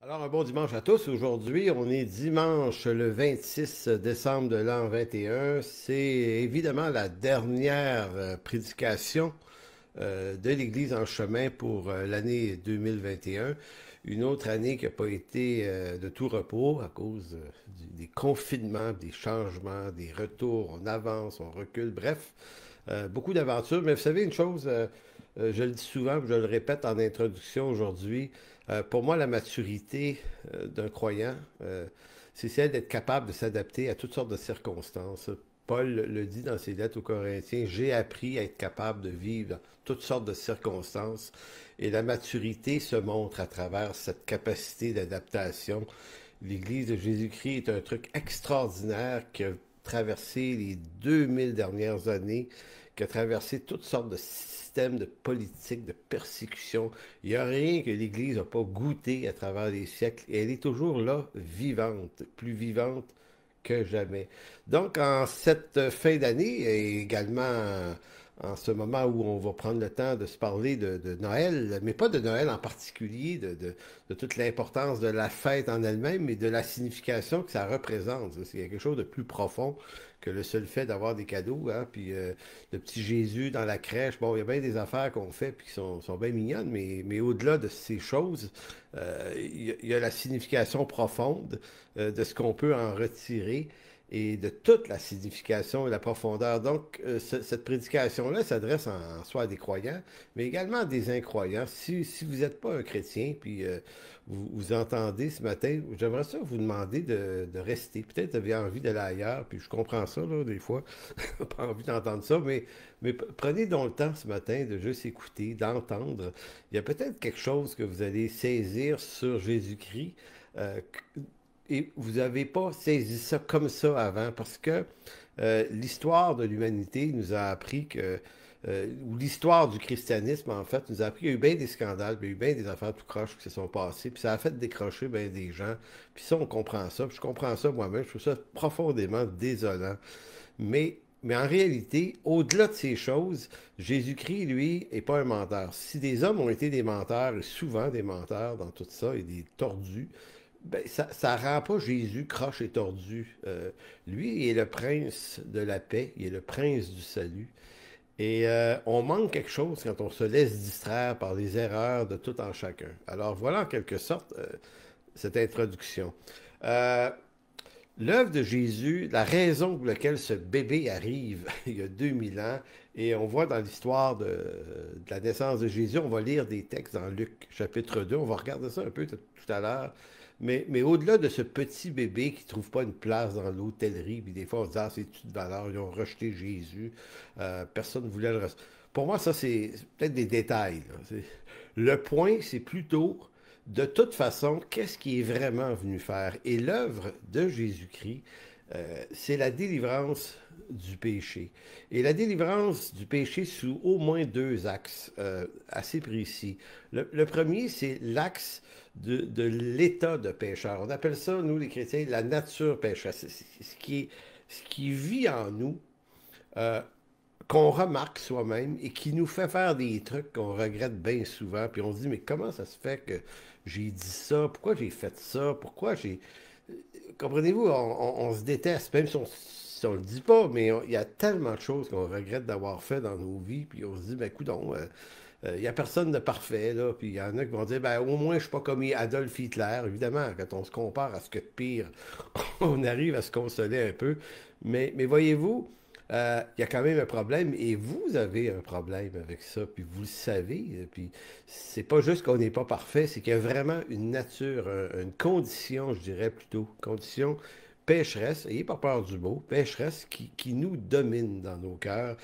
Alors, un bon dimanche à tous. Aujourd'hui, on est dimanche le 26 décembre de l'an 21. C'est évidemment la dernière prédication de l'Église en chemin pour l'année 2021. Une autre année qui n'a pas été de tout repos à cause des confinements, des changements, des retours. On avance, on recule, bref, beaucoup d'aventures. Mais vous savez une chose, je le dis souvent, je le répète en introduction aujourd'hui, pour moi, la maturité d'un croyant, c'est celle d'être capable de s'adapter à toutes sortes de circonstances. Paul le dit dans ses lettres aux Corinthiens, j'ai appris à être capable de vivre dans toutes sortes de circonstances. Et la maturité se montre à travers cette capacité d'adaptation. L'Église de Jésus-Christ est un truc extraordinaire qui a traversé les 2000 dernières années, qui a traversé toutes sortes de systèmes de politique, de persécution. Il n'y a rien que l'Église n'a pas goûté à travers les siècles et elle est toujours là, vivante, plus vivante que jamais. Donc, en cette fin d'année et également en ce moment où on va prendre le temps de se parler de Noël, mais pas de Noël en particulier, de toute l'importance de la fête en elle-même, mais de la signification que ça représente. C'est quelque chose de plus profond que le seul fait d'avoir des cadeaux, hein, puis le petit Jésus dans la crèche. Bon, il y a bien des affaires qu'on fait puis qui sont bien mignonnes, mais au-delà de ces choses, il y a la signification profonde de ce qu'on peut en retirer et de toute la signification et la profondeur. Donc, cette prédication-là s'adresse en soi à des croyants, mais également à des incroyants. Si vous n'êtes pas un chrétien, puis vous entendez ce matin, j'aimerais ça vous demander de rester. Peut-être vous avez envie d'aller ailleurs, puis je comprends ça, là, des fois, pas envie d'entendre ça, mais prenez donc le temps ce matin de juste écouter, d'entendre. Il y a peut-être quelque chose que vous allez saisir sur Jésus-Christ. euh, et vous n'avez pas saisi ça comme ça avant, parce que l'histoire de l'humanité nous a appris que, ou l'histoire du christianisme, en fait, nous a appris qu'il y a eu bien des scandales, puis il y a eu bien des affaires tout croches qui se sont passées, puis ça a fait décrocher bien des gens. Puis ça, on comprend ça, puis je comprends ça moi-même, je trouve ça profondément désolant. Mais en réalité, au-delà de ces choses, Jésus-Christ, lui, est pas un menteur. Si des hommes ont été des menteurs, et souvent des menteurs dans tout ça, et des tordus, ben, ça rend pas Jésus croche et tordu. Lui, il est le prince de la paix, il est le prince du salut. Et on manque quelque chose quand on se laisse distraire par les erreurs de tout en chacun. Alors voilà en quelque sorte cette introduction. Euh, L'œuvre de Jésus, la raison pour laquelle ce bébé arrive il y a 2000 ans, et on voit dans l'histoire de la naissance de Jésus, on va lire des textes dans Luc chapitre 2, on va regarder ça un peu tout à l'heure, mais au-delà de ce petit bébé qui ne trouve pas une place dans l'hôtellerie, puis des fois on se dit, ah, c'est toute valeur, ils ont rejeté Jésus, personne ne voulait le recevoir. Pour moi, ça, c'est peut-être des détails, là. Le point, c'est plutôt de toute façon, qu'est-ce qu'il est vraiment venu faire? Et l'œuvre de Jésus-Christ, c'est la délivrance du péché. Et la délivrance du péché sous au moins deux axes assez précis. Le premier, c'est l'axe de l'état de pécheur. On appelle ça, nous les chrétiens, la nature pécheresse. C'est ce qui vit en nous, euh, qu'on remarque soi-même et qui nous fait faire des trucs qu'on regrette bien souvent. Puis on se dit, mais comment ça se fait que j'ai dit ça? Pourquoi j'ai fait ça? Pourquoi j'ai... Comprenez-vous, on se déteste, même si on le dit pas, mais il y a tellement de choses qu'on regrette d'avoir fait dans nos vies, puis on se dit, ben coudonc, il n'y a personne de parfait, là, puis il y en a qui vont dire, ben au moins je suis pas comme Adolf Hitler. Évidemment, quand on se compare à ce que de pire, on arrive à se consoler un peu. Mais voyez-vous, il y a quand même un problème et vous avez un problème avec ça, puis vous le savez. Puis c'est pas juste qu'on n'est pas parfait, c'est qu'il y a vraiment une nature, une condition, je dirais plutôt, condition pécheresse, ayez pas peur du mot, pécheresse qui nous domine dans nos cœurs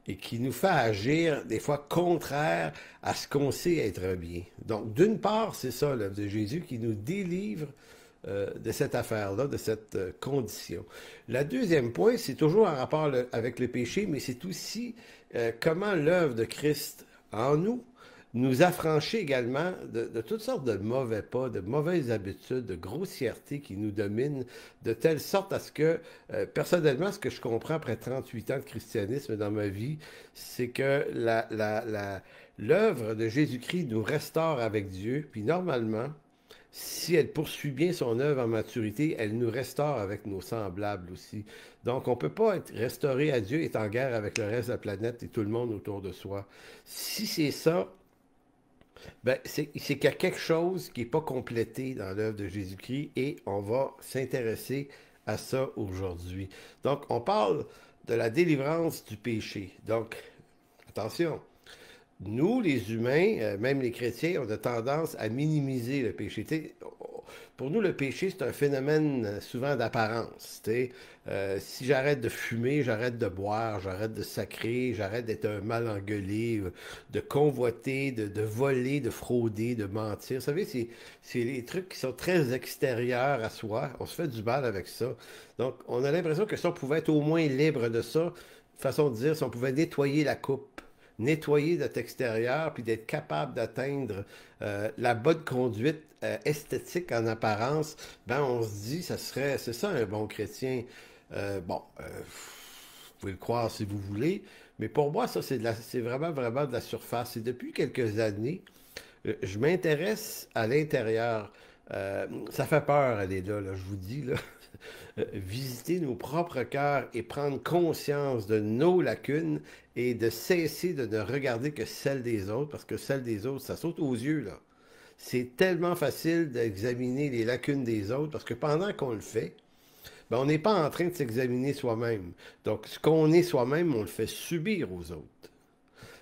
et qui nous fait agir des fois contraire à ce qu'on sait être bien. Donc, d'une part, c'est ça l'œuvre de Jésus qui nous délivre de cette affaire-là, de cette condition. Le deuxième point, c'est toujours en rapport avec le péché, mais c'est aussi comment l'œuvre de Christ en nous nous affranchit également de toutes sortes de mauvais pas, de mauvaises habitudes, de grossièreté qui nous dominent, de telle sorte à ce que, personnellement, ce que je comprends après 38 ans de christianisme dans ma vie, c'est que l'œuvre de Jésus-Christ nous restaure avec Dieu, puis normalement, si elle poursuit bien son œuvre en maturité, elle nous restaure avec nos semblables aussi. Donc, on ne peut pas être restauré à Dieu et être en guerre avec le reste de la planète et tout le monde autour de soi. Si c'est ça, ben, c'est qu'il y a quelque chose qui n'est pas complété dans l'œuvre de Jésus-Christ et on va s'intéresser à ça aujourd'hui. Donc, on parle de la délivrance du péché. Donc, attention, nous, les humains, même les chrétiens, on a tendance à minimiser le péché. Pour nous, le péché, c'est un phénomène souvent d'apparence. Si j'arrête de fumer, j'arrête de boire, j'arrête de sacrer, j'arrête d'être un mal engueulé, de convoiter, de voler, de frauder, de mentir. Vous savez, c'est les trucs qui sont très extérieurs à soi. On se fait du mal avec ça. Donc, on a l'impression que si on pouvait être au moins libre de ça, façon de dire, si on pouvait nettoyer la coupe, nettoyer notre extérieur, puis d'être capable d'atteindre la bonne conduite esthétique en apparence, ben on se dit, c'est ça un bon chrétien. Vous pouvez le croire si vous voulez, mais pour moi, ça, c'est vraiment, vraiment de la surface. Et depuis quelques années, je m'intéresse à l'intérieur. Ça fait peur, aller là, je vous dis, là. Visiter nos propres cœurs et prendre conscience de nos lacunes et de cesser de ne regarder que celles des autres, parce que celles des autres, ça saute aux yeux, là. C'est tellement facile d'examiner les lacunes des autres, parce que pendant qu'on le fait, ben, on n'est pas en train de s'examiner soi-même. Donc, ce qu'on est soi-même, on le fait subir aux autres.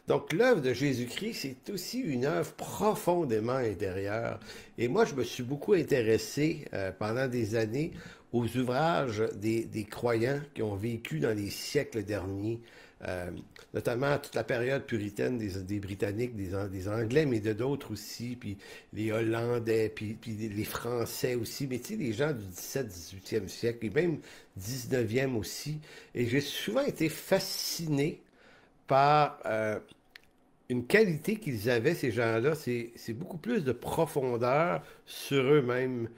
Donc, l'œuvre de Jésus-Christ, c'est aussi une œuvre profondément intérieure. Et moi, je me suis beaucoup intéressé pendant des années aux ouvrages des croyants qui ont vécu dans les siècles derniers, euh, notamment toute la période puritaine des Britanniques, des Anglais, mais de d'autres aussi, puis les Hollandais, puis les Français aussi, mais tu sais, les gens du 17e, 18e siècle, et même 19e aussi. Et j'ai souvent été fasciné par une qualité qu'ils avaient, ces gens-là, c'est beaucoup plus de profondeur sur eux-mêmes.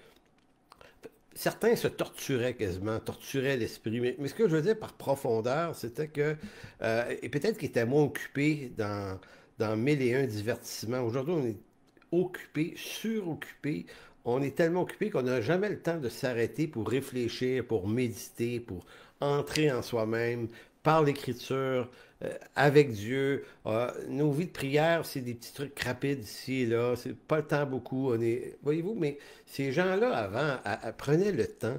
Certains se torturaient quasiment, torturaient l'esprit. Mais ce que je veux dire par profondeur, c'était que, et peut-être qu'ils étaient moins occupés dans mille et un divertissements. Aujourd'hui, on est occupé, suroccupé. On est tellement occupé qu'on n'a jamais le temps de s'arrêter pour réfléchir, pour méditer, pour entrer en soi-même, par l'écriture, avec Dieu. Nos vies de prière, c'est des petits trucs rapides ici et là. C'est pas le temps beaucoup. Voyez-vous, mais ces gens-là, avant, prenaient le temps.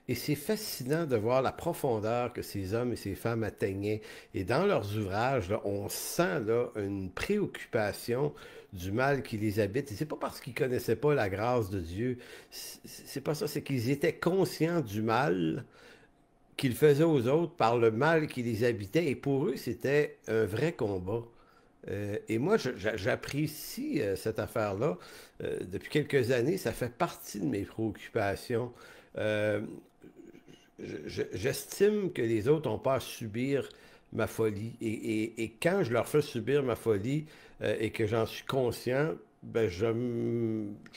Et c'est fascinant de voir la profondeur que ces hommes et ces femmes atteignaient. Et dans leurs ouvrages, là, on sent là, une préoccupation du mal qui les habite. Et c'est pas parce qu'ils connaissaient pas la grâce de Dieu. C'est pas ça, c'est qu'ils étaient conscients du mal qu'ils faisaient aux autres par le mal qui les habitait. Et pour eux, c'était un vrai combat. Et moi, j'apprécie cette affaire-là. Depuis quelques années, ça fait partie de mes préoccupations. Euh, J'estime que les autres n'ont pas à subir ma folie. Et quand je leur fais subir ma folie et que j'en suis conscient, ben je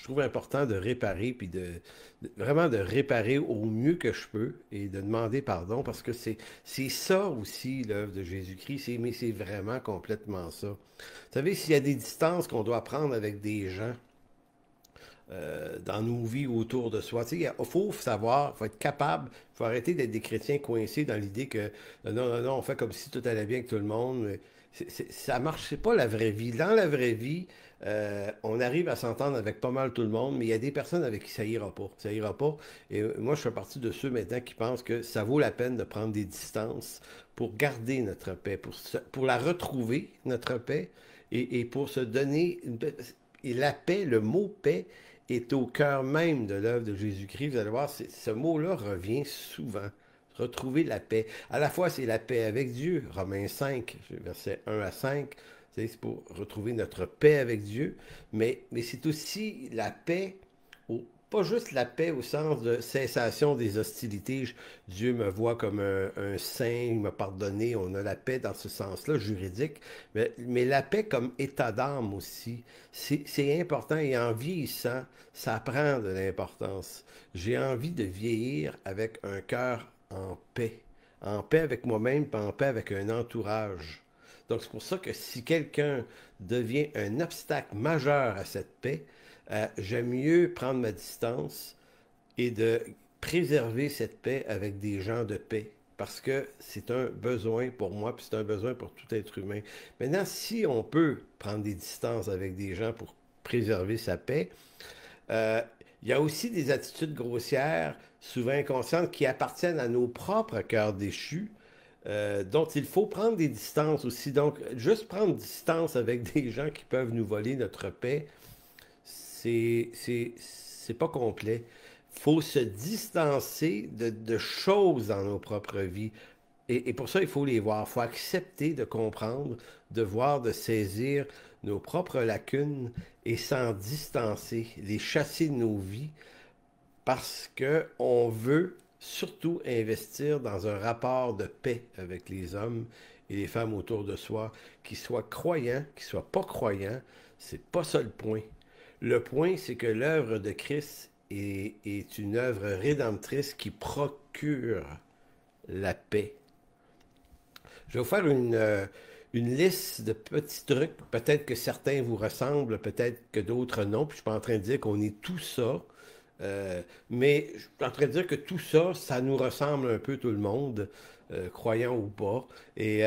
trouve important de réparer, puis vraiment de réparer au mieux que je peux et de demander pardon, parce que c'est ça aussi l'œuvre de Jésus-Christ, mais c'est vraiment complètement ça. Vous savez, s'il y a des distances qu'on doit prendre avec des gens, dans nos vies autour de soi. Tu sais, il faut savoir, il faut être capable, il faut arrêter d'être des chrétiens coincés dans l'idée que non, non, non, on fait comme si tout allait bien avec tout le monde. Ça marche, c'est pas la vraie vie. Dans la vraie vie, on arrive à s'entendre avec pas mal tout le monde, mais il y a des personnes avec qui ça ira pas. Ça ira pas. Et moi, je fais partie de ceux maintenant qui pensent que ça vaut la peine de prendre des distances pour garder notre paix, pour la retrouver, notre paix, et pour se donner une paix. Et la paix, le mot paix, est au cœur même de l'œuvre de Jésus-Christ. Vous allez voir, ce mot-là revient souvent. Retrouver la paix. À la fois, c'est la paix avec Dieu, Romains 5, versets 1 à 5. C'est pour retrouver notre paix avec Dieu, mais c'est aussi la paix, pas juste la paix au sens de cessation des hostilités. Dieu me voit comme un saint, il m'a pardonné, on a la paix dans ce sens-là, juridique, mais la paix comme état d'âme aussi. C'est important et en vieillissant, ça prend de l'importance. J'ai envie de vieillir avec un cœur en paix avec moi-même, pas en paix avec un entourage. Donc, c'est pour ça que si quelqu'un devient un obstacle majeur à cette paix, j'aime mieux prendre ma distance et de préserver cette paix avec des gens de paix. Parce que c'est un besoin pour moi, puis c'est un besoin pour tout être humain. Maintenant, si on peut prendre des distances avec des gens pour préserver sa paix, euh, il y a aussi des attitudes grossières, souvent inconscientes, qui appartiennent à nos propres cœurs déchus, dont il faut prendre des distances aussi. Donc, juste prendre distance avec des gens qui peuvent nous voler notre paix, c'est pas complet. Il faut se distancer de choses dans nos propres vies. Et pour ça, il faut les voir. Il faut accepter de comprendre, de voir, de saisir nos propres lacunes et s'en distancer, les chasser de nos vies parce qu'on veut surtout investir dans un rapport de paix avec les hommes et les femmes autour de soi, qu'ils soient croyants, qu'ils soient pas croyants. C'est pas ça le point. Le point, c'est que l'œuvre de Christ est une œuvre rédemptrice qui procure la paix. Je vais vous faire une liste de petits trucs. Peut-être que certains vous ressemblent, peut-être que d'autres non. Puis je suis pas en train de dire qu'on est tout ça. Mais je suis en train de dire que tout ça, ça nous ressemble un peu tout le monde, croyant ou pas. Et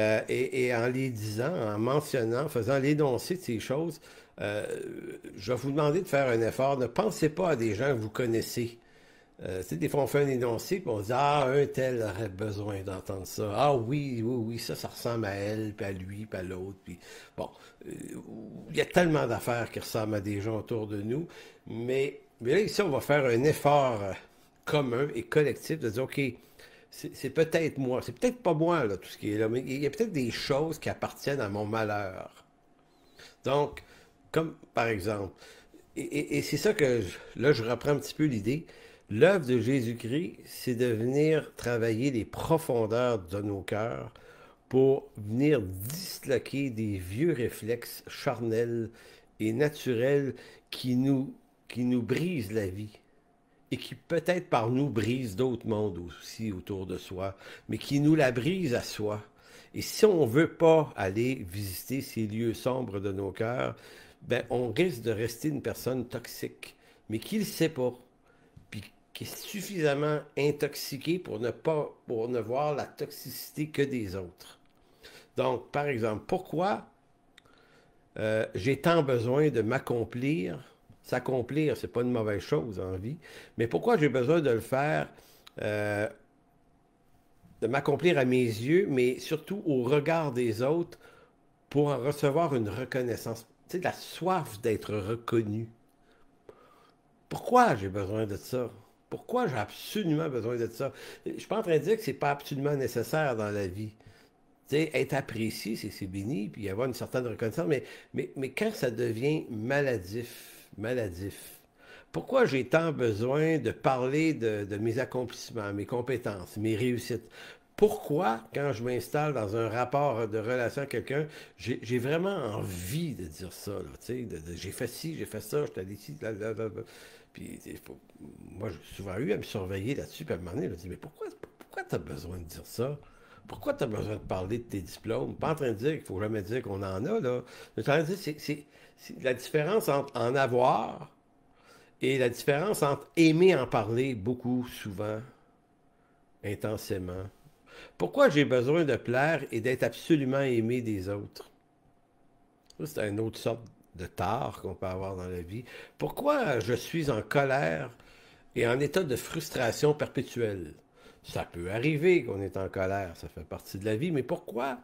en les disant, en mentionnant, en faisant l'énoncé de ces choses, je vais vous demander de faire un effort. Ne pensez pas à des gens que vous connaissez. Tu sais, des fois, on fait un énoncé, puis on se dit, ah, un tel aurait besoin d'entendre ça. Ah oui, oui, oui, ça ressemble à elle, puis à lui, puis à l'autre. Puis bon, euh, il y a tellement d'affaires qui ressemblent à des gens autour de nous, mais là, ici, on va faire un effort commun et collectif de dire, OK, c'est peut-être moi, c'est peut-être pas moi, là, tout ce qui est là, mais il y a peut-être des choses qui appartiennent à mon malheur. Donc, comme par exemple, et c'est ça que, là, je reprends un petit peu l'idée. L'œuvre de Jésus-Christ, c'est de venir travailler les profondeurs de nos cœurs pour venir disloquer des vieux réflexes charnels et naturels qui nous, qui nous brisent la vie et qui peut-être par nous brisent d'autres mondes aussi autour de soi, mais qui nous la brisent à soi. Et si on ne veut pas aller visiter ces lieux sombres de nos cœurs, ben on risque de rester une personne toxique, mais qui ne le sait pas, puis qui est suffisamment intoxiqué pour ne voir la toxicité que des autres. Donc, par exemple, pourquoi j'ai tant besoin de m'accomplir? S'accomplir, c'est pas une mauvaise chose en vie, mais pourquoi j'ai besoin de le faire, euh, de m'accomplir à mes yeux, mais surtout au regard des autres pour en recevoir une reconnaissance? Tu sais, la soif d'être reconnu. Pourquoi j'ai besoin de ça? Pourquoi j'ai absolument besoin de ça? Je ne suis pas en train de dire que c'est pas absolument nécessaire dans la vie. Tu sais, être apprécié, c'est béni, puis avoir une certaine reconnaissance, mais quand ça devient maladif, maladif, pourquoi j'ai tant besoin de parler de mes accomplissements, mes compétences, mes réussites? Pourquoi, quand je m'installe dans un rapport de relation avec quelqu'un, j'ai vraiment envie de dire ça, là, tu sais, j'ai fait ci, j'ai fait ça, je t'ai dit ci, blablabla. Puis, moi, j'ai souvent eu à me surveiller là-dessus, puis à un moment donné, je me dis, mais pourquoi tu as besoin de dire ça? Pourquoi tu as besoin de parler de tes diplômes? Pas en train de dire qu'il faut jamais dire qu'on en a, là. Je suis en train de dire, c'est la différence entre en avoir et la différence entre aimer en parler beaucoup, souvent, intensément. Pourquoi j'ai besoin de plaire et d'être absolument aimé des autres? Ça, c'est une autre sorte de tare qu'on peut avoir dans la vie. Pourquoi je suis en colère et en état de frustration perpétuelle? Ça peut arriver qu'on est en colère, ça fait partie de la vie, mais pourquoi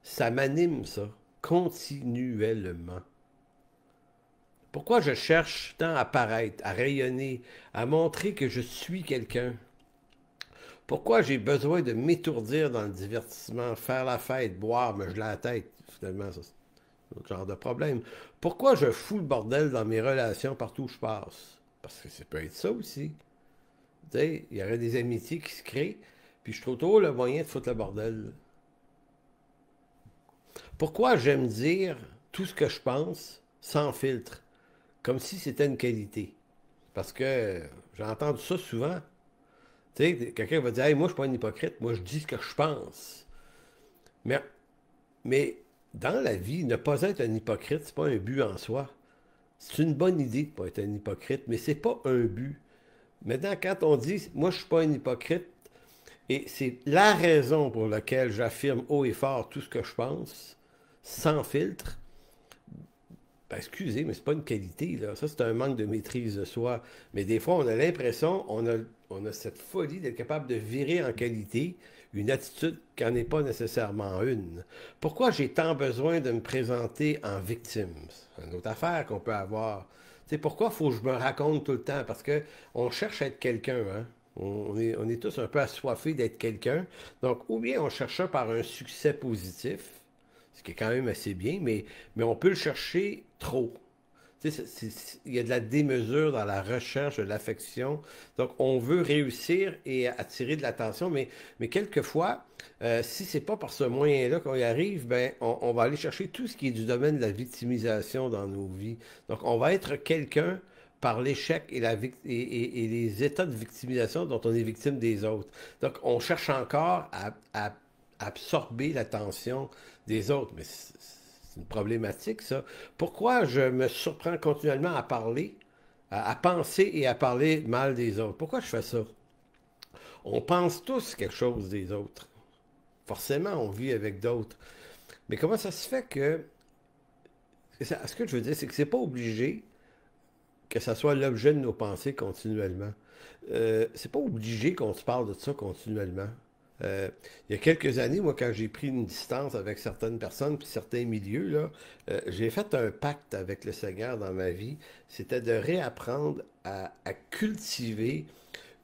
ça m'anime, ça, continuellement? Pourquoi je cherche tant à paraître, à rayonner, à montrer que je suis quelqu'un? Pourquoi j'ai besoin de m'étourdir dans le divertissement, faire la fête, boire, me geler la tête? Finalement, ça, c'est un autre genre de problème. Pourquoi je fous le bordel dans mes relations partout où je passe? Parce que ça peut être ça aussi. Tu sais, il y aurait des amitiés qui se créent, puis je trouve toujours le moyen de foutre le bordel. Pourquoi j'aime dire tout ce que je pense sans filtre, comme si c'était une qualité? Parce que j'ai entendu ça souvent. Tu sais, quelqu'un va dire, hey, moi, je suis pas un hypocrite, moi, je dis ce que je pense. Mais, mais dans la vie, ne pas être un hypocrite, c'est pas un but en soi. C'est une bonne idée de ne pas être un hypocrite, mais c'est pas un but. Maintenant, quand on dit, moi, je suis pas un hypocrite, et c'est la raison pour laquelle j'affirme haut et fort tout ce que je pense, sans filtre, ben, excusez, mais c'est pas une qualité, là. Ça, c'est un manque de maîtrise de soi. Mais des fois, on a l'impression, on a cette folie d'être capable de virer en qualité une attitude qui n'en est pas nécessairement une. Pourquoi j'ai tant besoin de me présenter en victime? C'est une autre affaire qu'on peut avoir. Tu sais, pourquoi il faut que je me raconte tout le temps? Parce que on cherche à être quelqu'un, hein? On est tous un peu assoiffés d'être quelqu'un. Donc, ou bien on cherche ça par un succès positif, ce qui est quand même assez bien, mais on peut le chercher trop. Tu sais, il y a de la démesure dans la recherche de l'affection. Donc, on veut réussir et attirer de l'attention, mais quelquefois, si c'est pas par ce moyen-là qu'on y arrive, ben, on va aller chercher tout ce qui est du domaine de la victimisation dans nos vies. Donc, on va être quelqu'un par l'échec et les états de victimisation dont on est victime des autres. Donc, on cherche encore à absorber l'attention des autres. Mais c'est une problématique, ça. Pourquoi je me surprends continuellement à parler, à penser et à parler mal des autres? Pourquoi je fais ça? On pense tous quelque chose des autres. Forcément, on vit avec d'autres. Mais comment ça se fait que... Ce que je veux dire, c'est que c'est pas obligé que ça soit l'objet de nos pensées continuellement. C'est pas obligé qu'on se parle de ça continuellement. Euh, il y a quelques années, moi, quand j'ai pris une distance avec certaines personnes puis certains milieux, là, j'ai fait un pacte avec le Seigneur dans ma vie. C'était de réapprendre à cultiver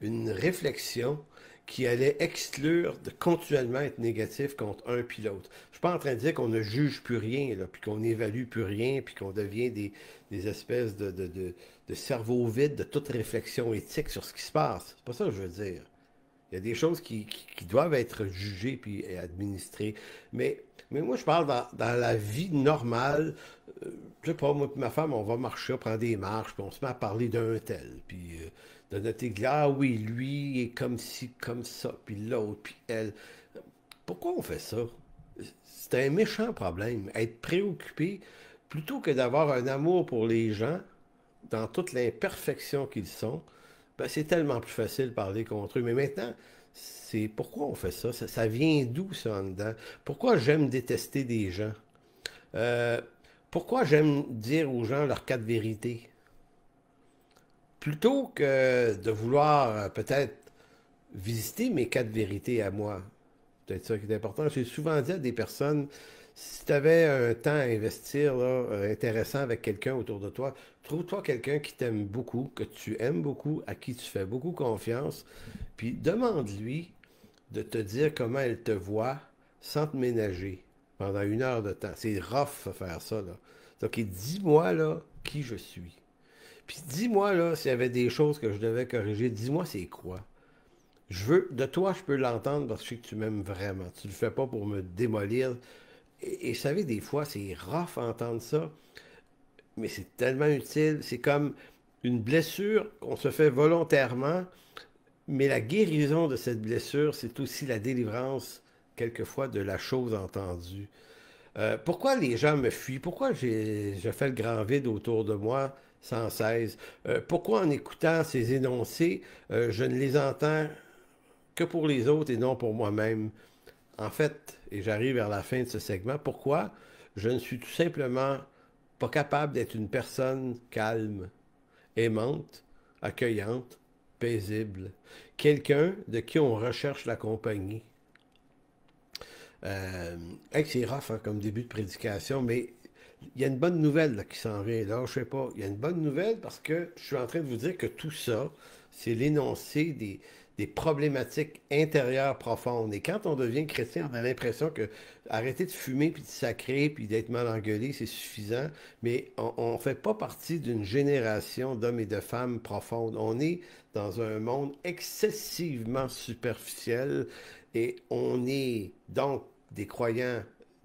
une réflexion qui allait exclure de continuellement être négatif contre un puis l'autre. Je suis pas en train de dire qu'on ne juge plus rien, là, puis qu'on n'évalue plus rien, puis qu'on devient des espèces de cerveau vide de toute réflexion éthique sur ce qui se passe. C'est pas ça que je veux dire. Il y a des choses qui doivent être jugées puis administrées. Mais moi, je parle dans la vie normale. Je sais pas, moi et ma femme, on va marcher, on prend des marches, puis on se met à parler d'un tel. Puis de notre église, ah oui, lui est comme ci, comme ça, puis l'autre, puis elle. Pourquoi on fait ça? C'est un méchant problème. Être préoccupé, plutôt que d'avoir un amour pour les gens, dans toute l'imperfection qu'ils sont, ben, c'est tellement plus facile de parler contre eux. Mais maintenant, c'est pourquoi on fait ça? Ça vient d'où ça en dedans? Pourquoi j'aime détester des gens? Euh, Pourquoi j'aime dire aux gens leur cas de vérité? Plutôt que de vouloir peut-être visiter mes cas de vérité à moi. Peut-être ça qui est important. J'ai souvent dit à des personnes, si tu avais un temps à investir là, intéressant avec quelqu'un autour de toi, trouve-toi quelqu'un qui t'aime beaucoup, que tu aimes beaucoup, à qui tu fais beaucoup confiance, puis demande-lui de te dire comment elle te voit sans te ménager pendant 1 heure de temps. C'est rough de faire ça, là. Donc, dis-moi, là, qui je suis. Puis dis-moi, là, s'il y avait des choses que je devais corriger, dis-moi c'est quoi. De toi, je peux l'entendre parce que je sais que tu m'aimes vraiment. Tu le fais pas pour me démolir. Et vous savez, des fois, c'est rough à entendre ça, mais c'est tellement utile. C'est comme une blessure qu'on se fait volontairement, mais la guérison de cette blessure, c'est aussi la délivrance, quelquefois, de la chose entendue. Pourquoi les gens me fuient? Pourquoi je fais le grand vide autour de moi sans cesse? Pourquoi en écoutant ces énoncés, je ne les entends que pour les autres et non pour moi-même? En fait, et j'arrive vers la fin de ce segment, pourquoi je ne suis tout simplement pas capable d'être une personne calme, aimante, accueillante, paisible, quelqu'un de qui on recherche la compagnie. C'est rough hein, comme début de prédication, mais il y a une bonne nouvelle là, qui s'en vient. Là, je sais pas. Il y a une bonne nouvelle parce que je suis en train de vous dire que tout ça, c'est l'énoncé des problématiques intérieures profondes. Et quand on devient chrétien, on a l'impression que arrêter de fumer, puis de sacrer, puis d'être mal engueulé, c'est suffisant. Mais on ne fait pas partie d'une génération d'hommes et de femmes profondes. On est dans un monde excessivement superficiel et on est donc des croyants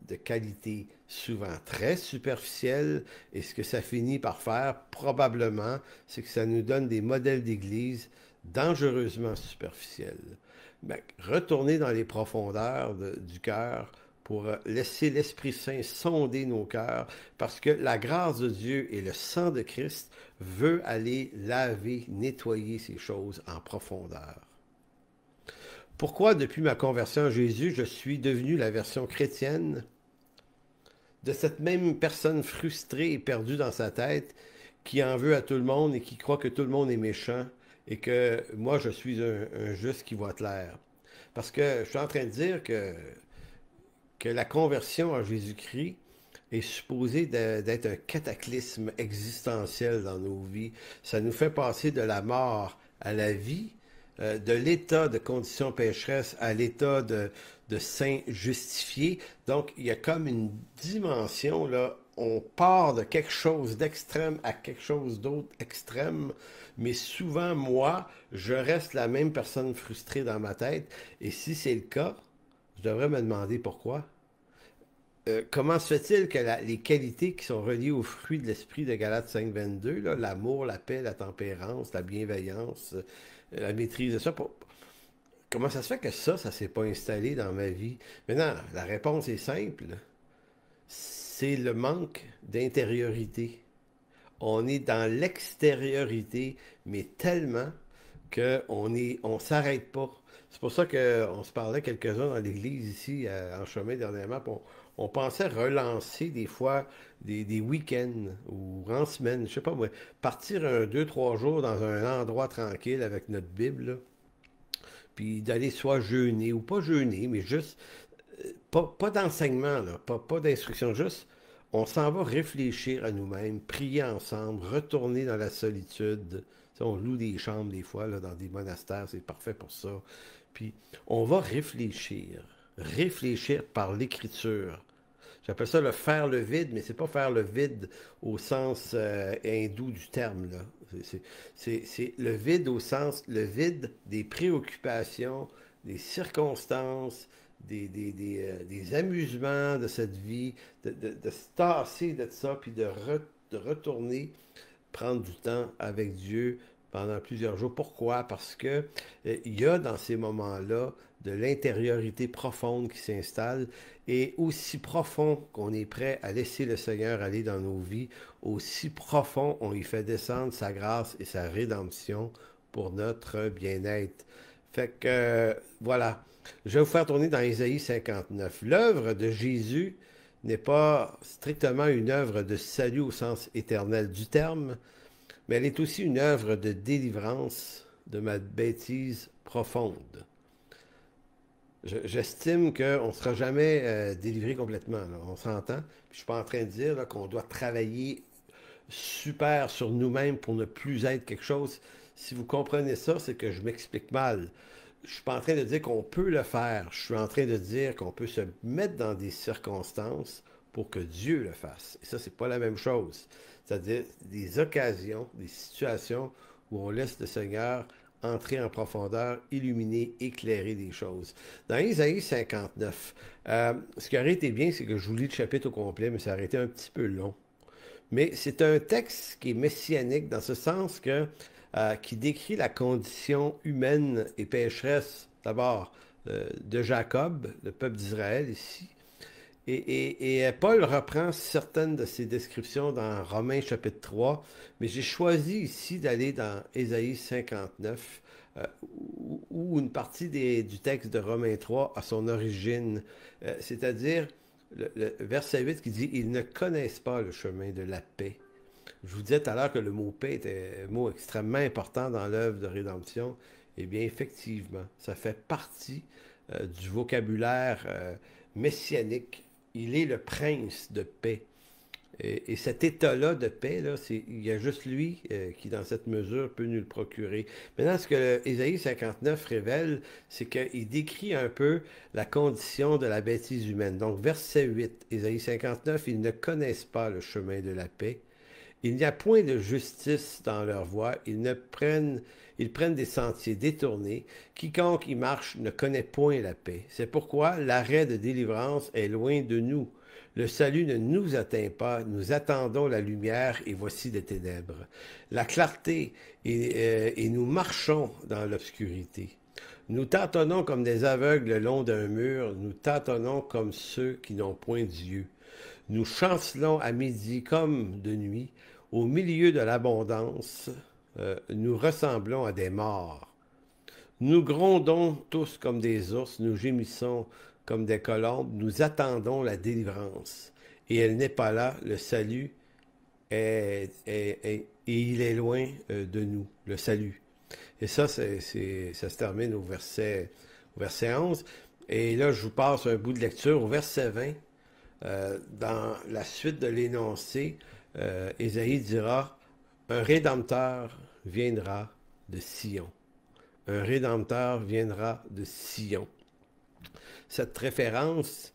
de qualité souvent très superficielle, et ce que ça finit par faire, probablement, c'est que ça nous donne des modèles d'église dangereusement superficiels. Ben, retourner dans les profondeurs du cœur pour laisser l'Esprit Saint sonder nos cœurs, parce que la grâce de Dieu et le sang de Christ veut aller laver, nettoyer ces choses en profondeur. Pourquoi, depuis ma conversion à Jésus, je suis devenu la version chrétienne de cette même personne frustrée et perdue dans sa tête qui en veut à tout le monde et qui croit que tout le monde est méchant et que moi, je suis un juste qui voit clair. Parce que je suis en train de dire que la conversion à Jésus-Christ est supposée d'être un cataclysme existentiel dans nos vies. Ça nous fait passer de la mort à la vie, de l'état de condition pécheresse à l'état de saint justifié. Donc, il y a comme une dimension, là, on part de quelque chose d'extrême à quelque chose d'autre extrême, mais souvent, moi, je reste la même personne frustrée dans ma tête, et si c'est le cas, je devrais me demander pourquoi. Comment se fait-il que les qualités qui sont reliées au fruit de l'esprit de Galates 5.22, là, l'amour, la paix, la tempérance, la bienveillance, la maîtrise de ça, comment ça se fait que ça s'est pas installé dans ma vie? Maintenant, la réponse est simple. C'est le manque d'intériorité. On est dans l'extériorité, mais tellement qu'on s'arrête pas. C'est pour ça qu'on se parlait quelques-uns dans l'église ici, en chemin dernièrement, puis on pensait relancer des fois des week-ends ou en semaine, je sais pas moi, partir 2, 3 jours dans un endroit tranquille avec notre Bible, là, puis d'aller soit jeûner ou pas jeûner, mais juste, pas d'enseignement, là, pas d'instruction, juste, on s'en va réfléchir à nous-mêmes, prier ensemble, retourner dans la solitude. Ça, on loue des chambres des fois, là, dans des monastères, c'est parfait pour ça. Puis, on va réfléchir par l'écriture. J'appelle ça le faire le vide, mais c'est pas faire le vide au sens hindou du terme, là. C'est le vide au sens, le vide des préoccupations, des circonstances, des amusements de cette vie, de se tasser de ça, puis de retourner prendre du temps avec Dieu pendant plusieurs jours. Pourquoi? Parce que il y a dans ces moments-là de l'intériorité profonde qui s'installe, et aussi profond qu'on est prêt à laisser le Seigneur aller dans nos vies, aussi profond on y fait descendre sa grâce et sa rédemption pour notre bien-être. Fait que, voilà. Je vais vous faire tourner dans Ésaïe 59. L'œuvre de Jésus n'est pas strictement une œuvre de salut au sens éternel du terme, mais elle est aussi une œuvre de délivrance de ma bêtise profonde. J'estime qu'on ne sera jamais délivré complètement, là. On s'entend. Puis je ne suis pas en train de dire qu'on doit travailler super sur nous-mêmes pour ne plus être quelque chose. Si vous comprenez ça, c'est que je m'explique mal. Je ne suis pas en train de dire qu'on peut le faire. Je suis en train de dire qu'on peut se mettre dans des circonstances pour que Dieu le fasse. Et ça, c'est pas la même chose. C'est-à-dire des occasions, des situations où on laisse le Seigneur entrer en profondeur, illuminer, éclairer des choses. Dans Ésaïe 59, ce qui aurait été bien, c'est que je vous lis le chapitre au complet, mais ça aurait été un petit peu long. Mais c'est un texte qui est messianique dans ce sens que qui décrit la condition humaine et pécheresse, d'abord, de Jacob, le peuple d'Israël ici. Et Paul reprend certaines de ces descriptions dans Romains chapitre 3, mais j'ai choisi ici d'aller dans Ésaïe 59, où une partie du texte de Romains 3 a son origine, c'est-à-dire le verset 8 qui dit « Ils ne connaissent pas le chemin de la paix ». Je vous disais tout à l'heure que le mot paix était un mot extrêmement important dans l'œuvre de rédemption. Eh bien, effectivement, ça fait partie du vocabulaire messianique. Il est le prince de paix. Et cet état-là de paix, là, il y a juste lui qui, dans cette mesure, peut nous le procurer. Maintenant, ce que Ésaïe 59 révèle, c'est qu'il décrit un peu la condition de la bêtise humaine. Donc, verset 8, Ésaïe 59, « Ils ne connaissent pas le chemin de la paix. Il n'y a point de justice dans leur voie. Ils prennent des sentiers détournés. Quiconque y marche ne connaît point la paix. C'est pourquoi l'arrêt de délivrance est loin de nous. Le salut ne nous atteint pas. Nous attendons la lumière et voici des ténèbres. La clarté et nous marchons dans l'obscurité. Nous tâtonnons comme des aveugles le long d'un mur, nous tâtonnons comme ceux qui n'ont point d'yeux. Nous chancelons à midi comme de nuit, au milieu de l'abondance, nous ressemblons à des morts. Nous grondons tous comme des ours, nous gémissons comme des colombes, nous attendons la délivrance. Et elle n'est pas là, le salut et il est loin de nous, le salut. Et ça, ça se termine au verset 11. Et là, je vous passe un bout de lecture au verset 20. Dans la suite de l'énoncé, Ésaïe dira, un rédempteur viendra de Sion. Un rédempteur viendra de Sion. Cette référence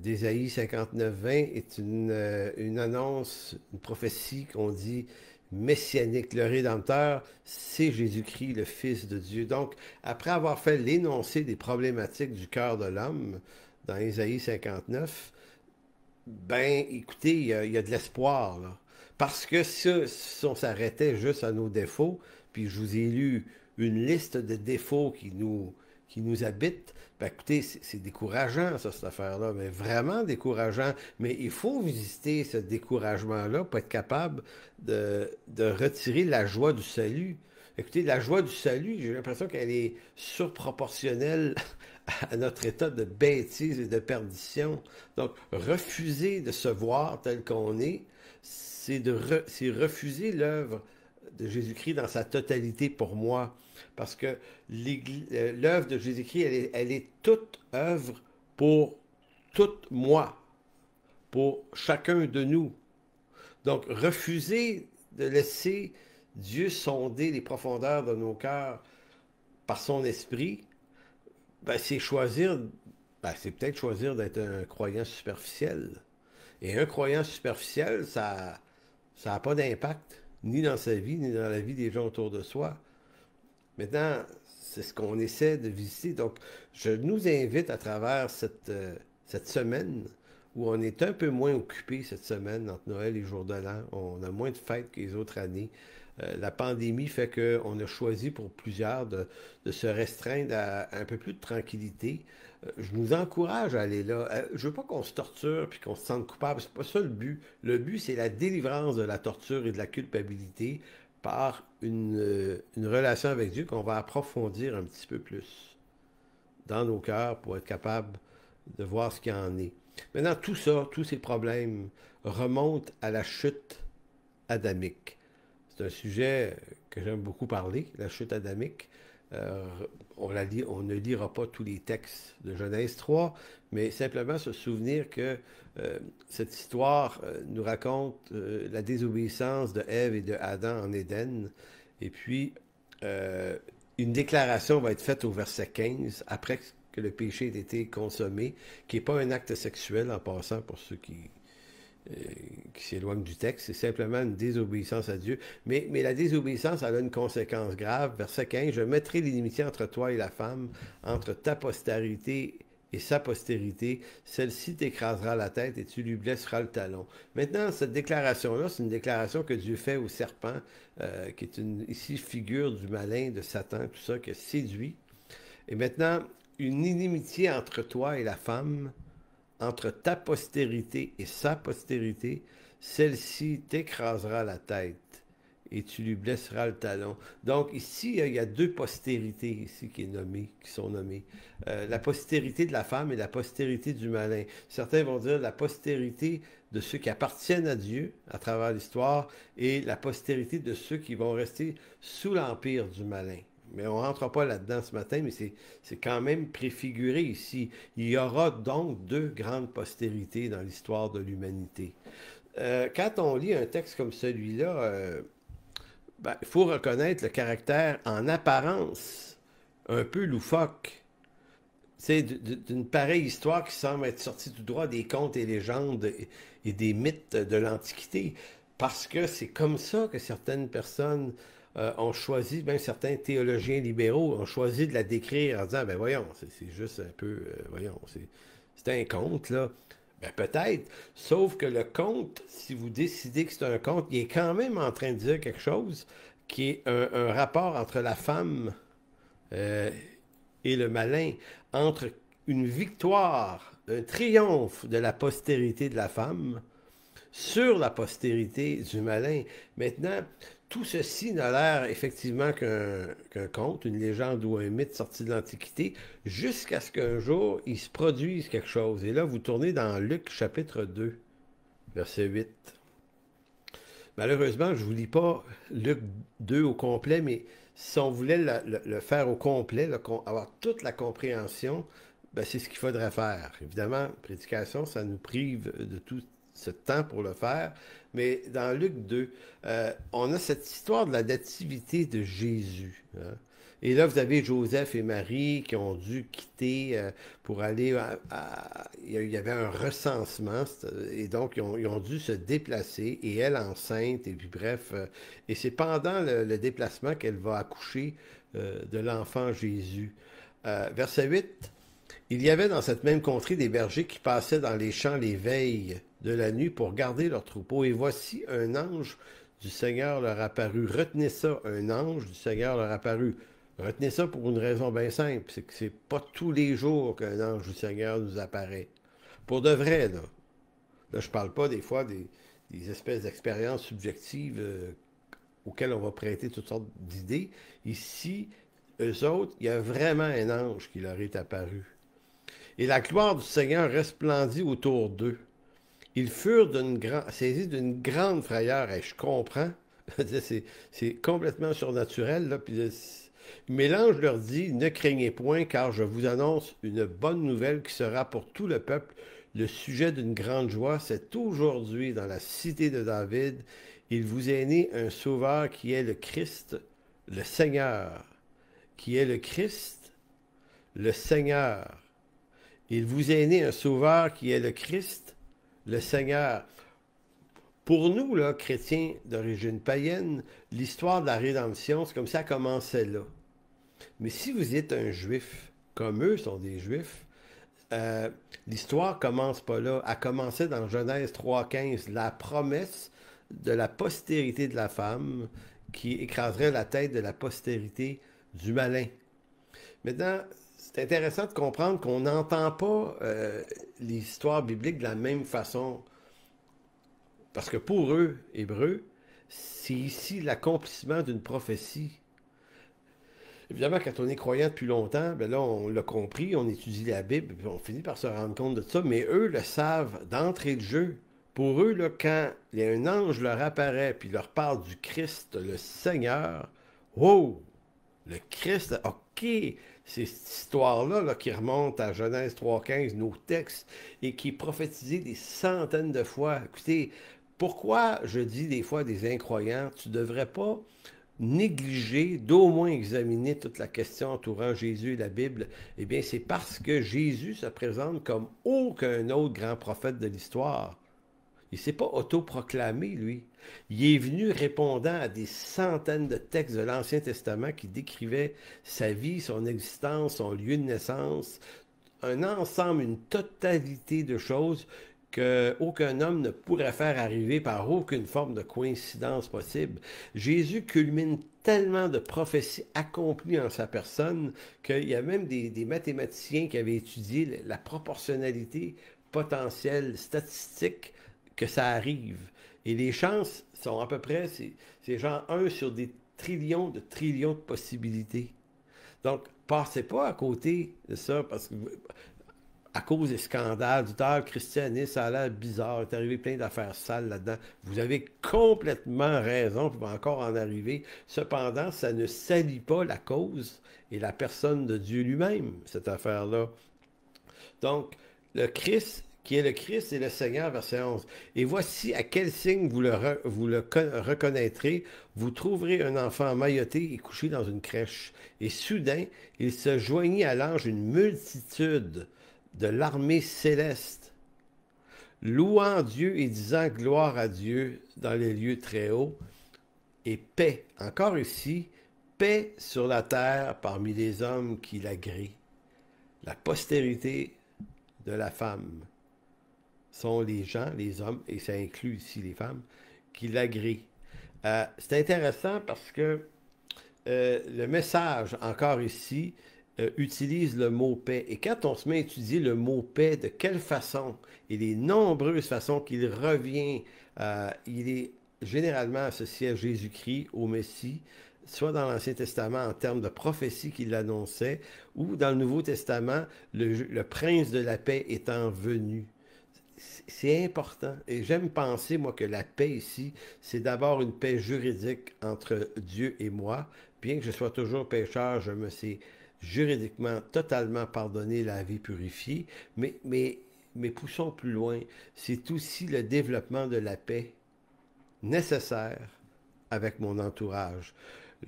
d'Ésaïe 59-20 est une annonce, une prophétie qu'on dit messianique. Le Rédempteur, c'est Jésus-Christ, le Fils de Dieu. Donc, après avoir fait l'énoncé des problématiques du cœur de l'homme dans Ésaïe 59, ben, écoutez, il y a de l'espoir, là. Parce que si on s'arrêtait juste à nos défauts, puis je vous ai lu une liste de défauts qui nous habitent, ben écoutez, c'est décourageant, ça, cette affaire-là, mais vraiment décourageant. Mais il faut visiter ce découragement-là pour être capable de retirer la joie du salut. Écoutez, la joie du salut, j'ai l'impression qu'elle est surproportionnelle à notre état de bêtise et de perdition. Donc, refuser de se voir tel qu'on est, c'est refuser l'œuvre de Jésus-Christ dans sa totalité pour moi. Parce que l'œuvre de Jésus-Christ, elle est toute œuvre pour tout moi, pour chacun de nous. Donc, refuser de laisser Dieu sonder les profondeurs de nos cœurs par son esprit, ben, c'est choisir, ben, c'est peut-être choisir d'être un croyant superficiel. Et un croyant superficiel, ça n'a pas d'impact, ni dans sa vie, ni dans la vie des gens autour de soi. Maintenant, c'est ce qu'on essaie de visiter. Donc, je nous invite à travers cette semaine où on est un peu moins occupé cette semaine entre Noël et Jour de l'An. On a moins de fêtes que les autres années. La pandémie fait qu'on a choisi pour plusieurs de se restreindre à un peu plus de tranquillité. Je nous encourage à aller là. Je veux pas qu'on se torture puis qu'on se sente coupable. C'est pas ça le but. Le but, c'est la délivrance de la torture et de la culpabilité par une relation avec Dieu qu'on va approfondir un petit peu plus dans nos cœurs pour être capable de voir ce qu'il en est. Maintenant, tout ça, tous ces problèmes remontent à la chute adamique. C'est un sujet que j'aime beaucoup parler, la chute adamique. On ne lira pas tous les textes de Genèse 3, mais simplement se souvenir que cette histoire nous raconte la désobéissance de Ève et de Adam en Éden. Et puis, une déclaration va être faite au verset 15, après que le péché ait été consommé, qui n'est pas un acte sexuel en passant pour ceux qui s'éloignent du texte, c'est simplement une désobéissance à Dieu. Mais la désobéissance, elle a une conséquence grave. Verset 15, « Je mettrai l'inimitié entre toi et la femme, entre ta postérité et sa postérité. Celle-ci t'écrasera la tête et tu lui blesseras le talon. » Maintenant, cette déclaration-là, c'est une déclaration que Dieu fait au serpent, qui est ici figure du malin, de Satan, tout ça, qui a séduit. Et maintenant, une inimitié entre toi et la femme, entre ta postérité et sa postérité, celle-ci t'écrasera la tête et tu lui blesseras le talon. Donc ici, il y a deux postérités ici qui sont nommées. La postérité de la femme et la postérité du malin. Certains vont dire la postérité de ceux qui appartiennent à Dieu à travers l'histoire et la postérité de ceux qui vont rester sous l'empire du malin. Mais on ne rentre pas là-dedans ce matin, mais c'est quand même préfiguré ici. Il y aura donc deux grandes postérités dans l'histoire de l'humanité. Quand on lit un texte comme celui-là, ben, il faut reconnaître le caractère en apparence un peu loufoque. C'est d'une pareille histoire qui semble être sortie tout droit des contes et légendes et des mythes de l'Antiquité. Parce que c'est comme ça que certaines personnes ont choisi, même certains théologiens libéraux ont choisi de la décrire en disant, ben voyons, c'est juste un peu, voyons, c'est un conte, là. Ben peut-être, sauf que le conte, si vous décidez que c'est un conte, il est quand même en train de dire quelque chose qui est un rapport entre la femme euh, et le malin, entre une victoire, un triomphe de la postérité de la femme sur la postérité du malin. Maintenant, tout ceci n'a l'air effectivement qu'un conte, une légende ou un mythe sorti de l'Antiquité, jusqu'à ce qu'un jour, il se produise quelque chose. Et là, vous tournez dans Luc chapitre 2, verset 8. Malheureusement, je ne vous lis pas Luc 2 au complet, mais si on voulait le faire au complet, avoir toute la compréhension, ben, c'est ce qu'il faudrait faire. Évidemment, prédication, ça nous prive de tout ce temps pour le faire, mais dans Luc 2, on a cette histoire de la nativité de Jésus, hein. Et là, vous avez Joseph et Marie qui ont dû quitter pour aller il y avait un recensement, et donc ils ont dû se déplacer, et elle enceinte, et puis bref, et c'est pendant le déplacement qu'elle va accoucher de l'enfant Jésus. Verset 8, il y avait dans cette même contrée des bergers qui passaient dans les champs les veilles de la nuit pour garder leurs troupeaux, et voici un ange du Seigneur leur apparut. Retenez ça, un ange du Seigneur leur apparut. Retenez ça pour une raison bien simple, c'est que c'est pas tous les jours qu'un ange du Seigneur nous apparaît. Pour de vrai, là. Là, je parle pas des fois des espèces d'expériences subjectives auxquelles on va prêter toutes sortes d'idées. Ici, eux autres, il y a vraiment un ange qui leur est apparu. Et la gloire du Seigneur resplendit autour d'eux. Ils furent saisis d'une grande frayeur. Et je comprends. C'est complètement surnaturel, là. Puis, mais l'ange leur dit, ne craignez point, car je vous annonce une bonne nouvelle qui sera pour tout le peuple le sujet d'une grande joie. C'est aujourd'hui dans la cité de David, il vous est né un sauveur qui est le Christ, le Seigneur. Qui est le Christ, le Seigneur. Il vous est né un sauveur qui est le Christ, le Seigneur. Pour nous, là, chrétiens d'origine païenne, l'histoire de la rédemption, c'est comme ça commençait là. Mais si vous êtes un juif, comme eux sont des juifs, l'histoire commence pas là. Elle commençait dans Genèse 3,15, la promesse de la postérité de la femme qui écraserait la tête de la postérité du malin. Maintenant, c'est intéressant de comprendre qu'on n'entend pas l'histoire biblique de la même façon. Parce que pour eux, Hébreux, c'est ici l'accomplissement d'une prophétie. Évidemment, quand on est croyant depuis longtemps, ben là, on l'a compris, on étudie la Bible, puis on finit par se rendre compte de ça, mais eux le savent d'entrée de jeu. Pour eux, là, quand il y a un ange leur apparaît, puis leur parle du Christ, le Seigneur, wow! Le Christ, OK, c'est cette histoire-là là, qui remonte à Genèse 3,15, nos textes, et qui est prophétisée des centaines de fois. Écoutez, pourquoi je dis des fois des incroyants, tu ne devrais pas négliger, d'au moins examiner toute la question entourant Jésus et la Bible? Eh bien, c'est parce que Jésus se présente comme aucun autre grand prophète de l'histoire. Il ne s'est pas autoproclamé, lui. Il est venu répondant à des centaines de textes de l'Ancien Testament qui décrivaient sa vie, son existence, son lieu de naissance, un ensemble, une totalité de choses qu'aucun homme ne pourrait faire arriver par aucune forme de coïncidence possible. Jésus culmine tellement de prophéties accomplies en sa personne qu'il y a même des mathématiciens qui avaient étudié la proportionnalité potentielle statistique que ça arrive. Et les chances sont à peu près, c'est genre 1 sur des trillions de possibilités. Donc, passez pas à côté de ça, parce que à cause des scandales, du tard christianisme, ça a l'air bizarre, il est arrivé plein d'affaires sales là-dedans. Vous avez complètement raison, il va encore en arriver. Cependant, ça ne salit pas la cause et la personne de Dieu lui-même, cette affaire-là. Donc, le Christ, qui est le Christ et le Seigneur, verset 11. Et voici à quel signe vous le reconnaîtrez. Vous trouverez un enfant mailloté et couché dans une crèche. Et soudain, il se joignit à l'ange une multitude de l'armée céleste, louant Dieu et disant gloire à Dieu dans les lieux très hauts, et paix, encore ici, paix sur la terre parmi les hommes qui l'agréent. La postérité de la femme sont les gens, les hommes, et ça inclut ici les femmes, qui l'agréent. C'est intéressant parce que le message, encore ici, utilise le mot paix. Et quand on se met à étudier le mot paix, de quelle façon, et les nombreuses façons qu'il revient, il est généralement associé à Jésus-Christ, au Messie, soit dans l'Ancien Testament en termes de prophétie qu'il annonçait, ou dans le Nouveau Testament, le prince de la paix étant venu. C'est important. Et j'aime penser, moi, que la paix ici, c'est d'abord une paix juridique entre Dieu et moi. Bien que je sois toujours pécheur, je me sais juridiquement totalement pardonné, lavé, purifié. Mais poussons plus loin. C'est aussi le développement de la paix nécessaire avec mon entourage.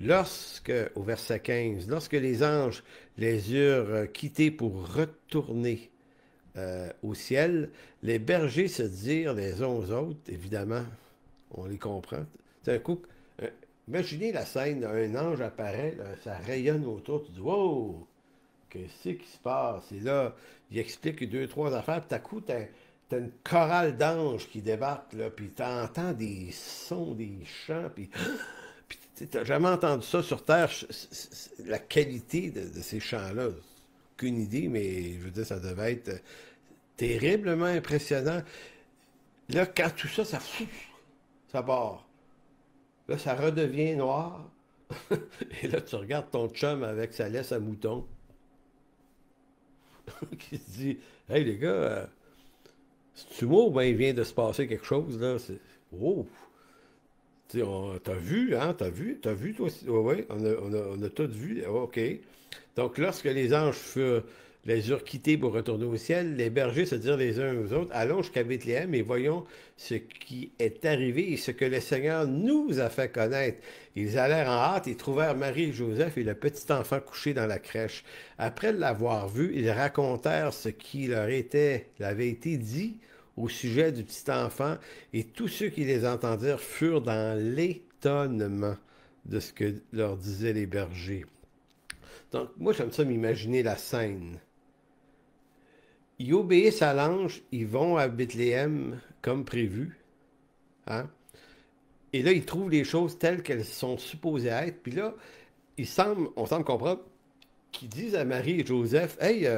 Lorsque, au verset 15, lorsque les anges les eurent quittés pour retourner au ciel, les bergers se dirent les uns aux autres, évidemment, on les comprend. C'est un coup, imaginez la scène, un ange apparaît, là, ça rayonne autour, tu dis, wow, qu'est-ce qui se passe? Et là, il explique deux, trois affaires, puis tout à coup, t'as une chorale d'anges qui débarquent, là, puis t'entends des sons, des chants, puis t'as jamais entendu ça sur Terre, la qualité de ces chants-là. Aucune idée, mais je veux dire, ça devait être terriblement impressionnant. Là, quand tout ça, ça part. Là, ça redevient noir. Et là, tu regardes ton chum avec sa laisse à mouton qui se dit, hey les gars, c'est-tu moi ou bien il vient de se passer quelque chose là? Oh! T'as vu, hein? T'as vu, toi aussi? Oui, on a tout vu. OK. Donc, lorsque les anges les eurent quittés pour retourner au ciel, les bergers se dirent les uns aux autres, allons jusqu'à Bethléem et voyons ce qui est arrivé et ce que le Seigneur nous a fait connaître. Ils allèrent en hâte et trouvèrent Marie et Joseph et le petit enfant couché dans la crèche. Après l'avoir vu, ils racontèrent ce qui avait été dit au sujet du petit enfant, et tous ceux qui les entendirent furent dans l'étonnement de ce que leur disaient les bergers. Donc, moi, j'aime ça m'imaginer la scène. Ils obéissent à l'ange, ils vont à Bethléem comme prévu, hein? Et là, ils trouvent les choses telles qu'elles sont supposées être, puis là, on semble comprendre qu'ils disent à Marie et Joseph, hey,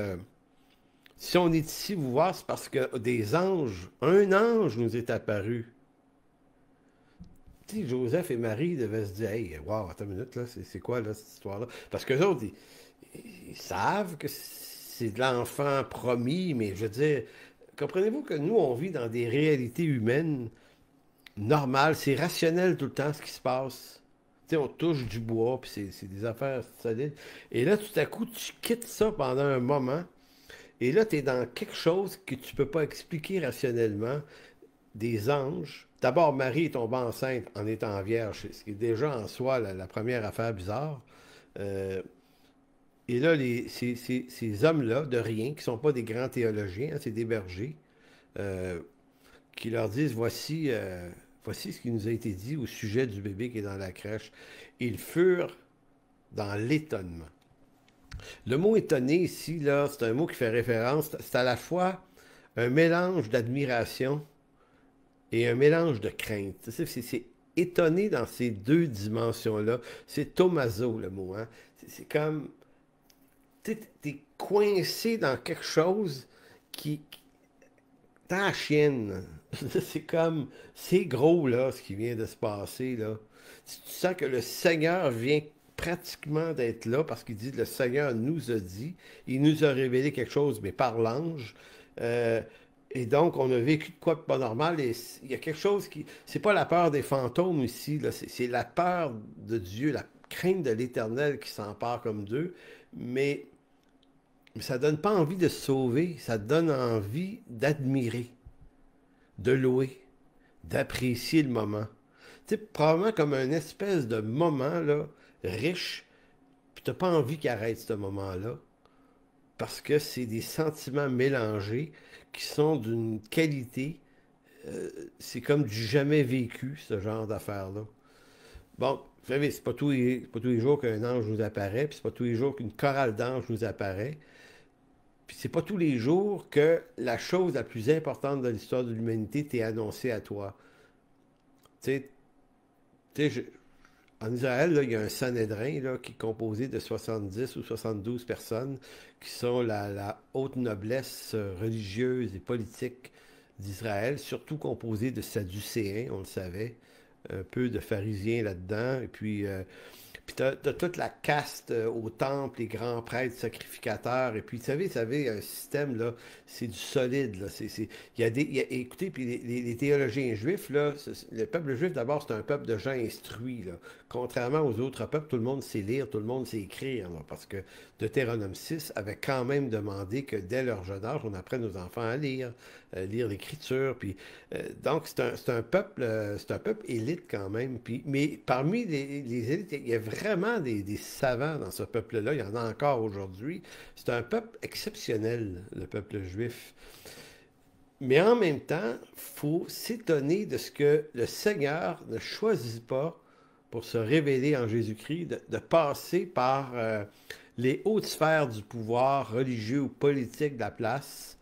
si on est ici vous voir, c'est parce que un ange nous est apparu. Tu sais, Joseph et Marie devaient se dire, hey, wow, attends une minute, là, c'est quoi, là, cette histoire-là? Parce que autres, ils savent que c'est de l'enfant promis, mais je veux dire, comprenez-vous que nous, on vit dans des réalités humaines normales, c'est rationnel tout le temps ce qui se passe. Tu sais, on touche du bois, puis c'est des affaires solides. Et là, tout à coup, tu quittes ça pendant un moment, et là, tu es dans quelque chose que tu ne peux pas expliquer rationnellement. Des anges. D'abord, Marie est tombée enceinte en étant vierge, ce qui est déjà en soi la première affaire bizarre. Euh, et là, ces hommes-là, de rien, qui ne sont pas des grands théologiens, hein, c'est des bergers, euh, qui leur disent, voici ce qui nous a été dit au sujet du bébé qui est dans la crèche. Ils furent dans l'étonnement. Le mot étonné ici, là, c'est un mot qui fait référence, c'est à la fois un mélange d'admiration et un mélange de crainte. C'est étonné dans ces deux dimensions-là. C'est Tommaso, le mot. Hein? C'est comme, t'es coincé dans quelque chose qui dans la chienne. C'est comme, c'est gros, là, ce qui vient de se passer, là. Tu sens que le Seigneur vient pratiquement d'être là, parce qu'il dit, le Seigneur nous a dit, il nous a révélé quelque chose, mais par l'ange. Euh, et donc, on a vécu de quoi de pas normal, et il y a quelque chose qui... C'est pas la peur des fantômes ici, là, c'est la peur de Dieu, la crainte de l'Éternel qui s'empare comme d'eux, mais ça donne pas envie de se sauver, ça donne envie d'admirer, de louer, d'apprécier le moment. Tu sais, probablement comme un espèce de moment, là, riche, puis t'as pas envie qu'il arrête ce moment-là, parce que c'est des sentiments mélangés qui sont d'une qualité, c'est comme du jamais vécu, ce genre d'affaires-là. Bon, vous savez, c'est pas tous les jours qu'un ange nous apparaît, puis c'est pas tous les jours qu'une chorale d'anges nous apparaît, puis c'est pas tous les jours que la chose la plus importante de l'histoire de l'humanité t'est annoncée à toi. Tu sais, tu sais, en Israël, là, il y a un Sanhédrin là, qui est composé de 70 ou 72 personnes qui sont la haute noblesse religieuse et politique d'Israël, surtout composé de Sadducéens, on le savait, un peu de pharisiens là-dedans, et puis t'as toute la caste au temple, les grands prêtres sacrificateurs, et puis vous savez, un système, là, c'est du solide, là, il y a écoutez, puis les théologiens juifs, là, le peuple juif, d'abord, c'est un peuple de gens instruits, là. Contrairement aux autres peuples, tout le monde sait lire, tout le monde sait écrire, là, parce que Deutéronome 6 avait quand même demandé que dès leur jeune âge, on apprenne aux enfants à lire, lire l'écriture, puis donc c'est un peuple élite quand même, puis, mais parmi les élites, il y a vraiment des savants dans ce peuple-là, il y en a encore aujourd'hui. C'est un peuple exceptionnel, le peuple juif. Mais en même temps, il faut s'étonner de ce que le Seigneur ne choisit pas pour se révéler en Jésus-Christ, de passer par les hautes sphères du pouvoir religieux ou politique de la place.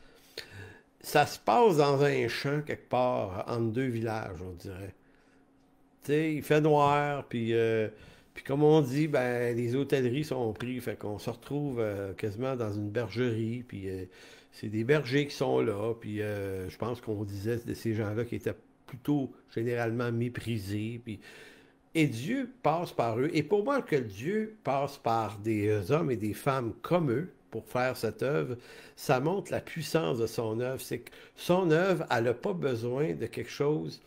Ça se passe dans un champ quelque part, entre deux villages, on dirait. Tu sais, il fait noir, puis comme on dit, ben les hôtelleries sont prises, fait qu'on se retrouve quasiment dans une bergerie, puis c'est des bergers qui sont là, puis je pense qu'on disait de ces gens-là qui étaient plutôt généralement méprisés, puis et Dieu passe par eux. Et pour moi, que Dieu passe par des hommes et des femmes comme eux pour faire cette œuvre, ça montre la puissance de son œuvre. C'est que son œuvre, elle n'a pas besoin de quelque chose,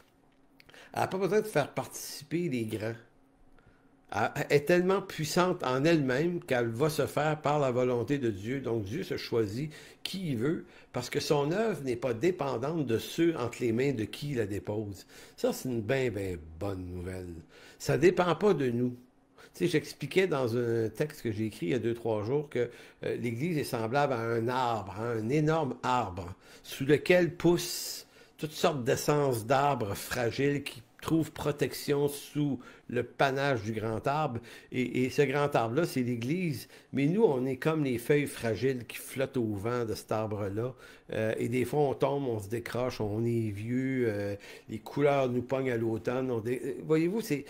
elle n'a pas besoin de faire participer les grands. Elle est tellement puissante en elle-même qu'elle va se faire par la volonté de Dieu. Donc Dieu se choisit qui il veut, parce que son œuvre n'est pas dépendante de ceux entre les mains de qui il la dépose. Ça, c'est une bien, bien bonne nouvelle. Ça ne dépend pas de nous. Tu sais, j'expliquais dans un texte que j'ai écrit il y a 2, 3 jours que l'Église est semblable à un arbre, hein, un énorme arbre, sous lequel poussent toutes sortes d'essences d'arbres fragiles qui trouvent protection sous le panache du grand arbre. Et ce grand arbre-là, c'est l'Église. Mais nous, on est comme les feuilles fragiles qui flottent au vent de cet arbre-là. Et des fois, on tombe, on se décroche, on est vieux, les couleurs nous pognent à l'automne. Voyez-vous, c'est...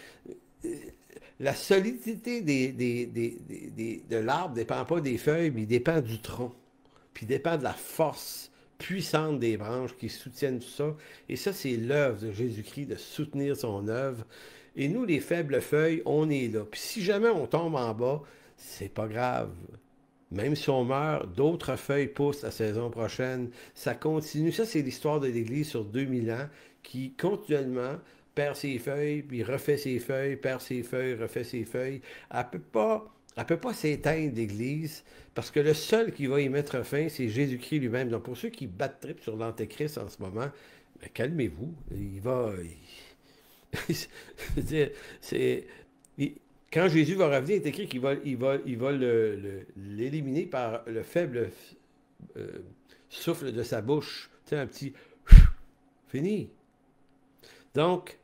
La solidité de l'arbre ne dépend pas des feuilles, mais il dépend du tronc. Puis il dépend de la force puissante des branches qui soutiennent tout ça. Et ça, c'est l'œuvre de Jésus-Christ de soutenir son œuvre. Et nous, les faibles feuilles, on est là. Puis si jamais on tombe en bas, c'est pas grave. Même si on meurt, d'autres feuilles poussent la saison prochaine. Ça continue. Ça, c'est l'histoire de l'Église sur 2000 ans qui, continuellement, perd ses feuilles, puis refait ses feuilles, perd ses feuilles, refait ses feuilles. Elle peut pas s'éteindre, l'Église, parce que le seul qui va y mettre fin, c'est Jésus-Christ lui-même. Donc, pour ceux qui battent trip sur l'Antéchrist en ce moment, ben, calmez-vous. Je veux dire, quand Jésus va revenir, il est écrit qu'il va l'éliminer par le faible euh, souffle de sa bouche. Tu sais, un petit fini. Donc,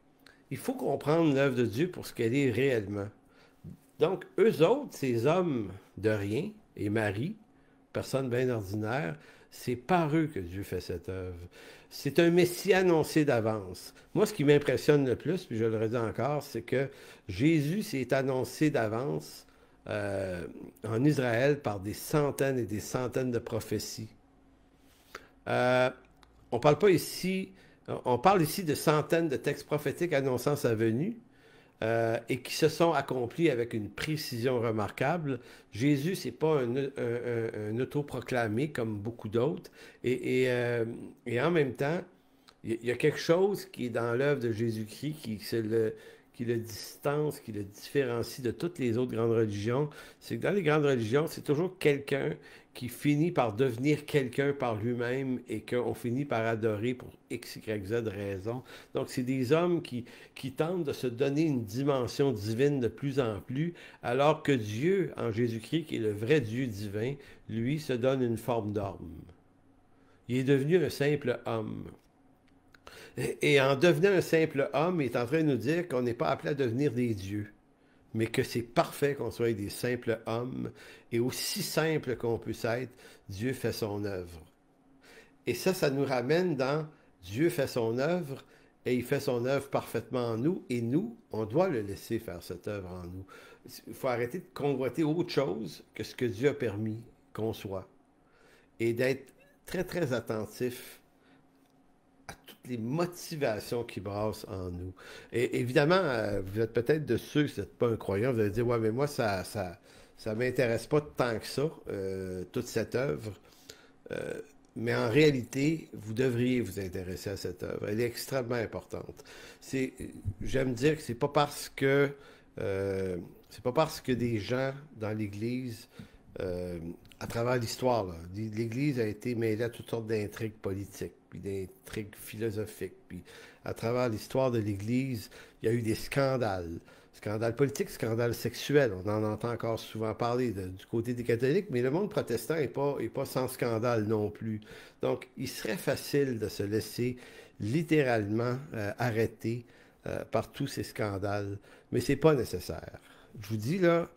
il faut comprendre l'œuvre de Dieu pour ce qu'elle est réellement. Donc, eux autres, ces hommes de rien, et Marie, personne bien ordinaire, c'est par eux que Dieu fait cette œuvre. C'est un Messie annoncé d'avance. Moi, ce qui m'impressionne le plus, puis je le redis encore, c'est que Jésus s'est annoncé d'avance en Israël par des centaines et des centaines de prophéties. On parle pas ici, on parle ici de centaines de textes prophétiques annonçant sa venue, et qui se sont accomplis avec une précision remarquable. Jésus, c'est pas un autoproclamé comme beaucoup d'autres. Et en même temps, il y a quelque chose qui est dans l'œuvre de Jésus-Christ qui le distance, qui le différencie de toutes les autres grandes religions. C'est que dans les grandes religions, c'est toujours quelqu'un qui finit par devenir quelqu'un par lui-même et qu'on finit par adorer pour X, Y, Z raison. Donc, c'est des hommes qui tentent de se donner une dimension divine de plus en plus, alors que Dieu, en Jésus-Christ, qui est le vrai Dieu divin, lui, se donne une forme d'homme. Il est devenu un simple homme. Et en devenant un simple homme, il est en train de nous dire qu'on n'est pas appelé à devenir des dieux, mais que c'est parfait qu'on soit des simples hommes, et aussi simple qu'on puisse être, Dieu fait son œuvre. Et ça nous ramène dans Dieu fait son œuvre, et il fait son œuvre parfaitement en nous, et nous, on doit le laisser faire cette œuvre en nous. Il faut arrêter de convoiter autre chose que ce que Dieu a permis qu'on soit, et d'être très, très attentif à toutes les motivations qui brassent en nous. Et évidemment, vous êtes peut-être de ceux, si vous n'êtes pas un croyant, vous allez dire, ouais, mais moi, ça m'intéresse pas tant que ça, toute cette œuvre. Euh, mais en réalité, vous devriez vous intéresser à cette œuvre. Elle est extrêmement importante. C'est, j'aime dire que c'est pas parce que des gens dans l'Église, euh, à travers l'histoire, là, l'Église a été mêlée à toutes sortes d'intrigues politiques, puis d'intrigues philosophiques, puis à travers l'histoire de l'Église, il y a eu des scandales. Scandales politiques, scandales sexuels, on en entend encore souvent parler du côté des catholiques, mais le monde protestant est pas sans scandale non plus. Donc, il serait facile de se laisser littéralement arrêter par tous ces scandales, mais c'est pas nécessaire. Je vous dis là,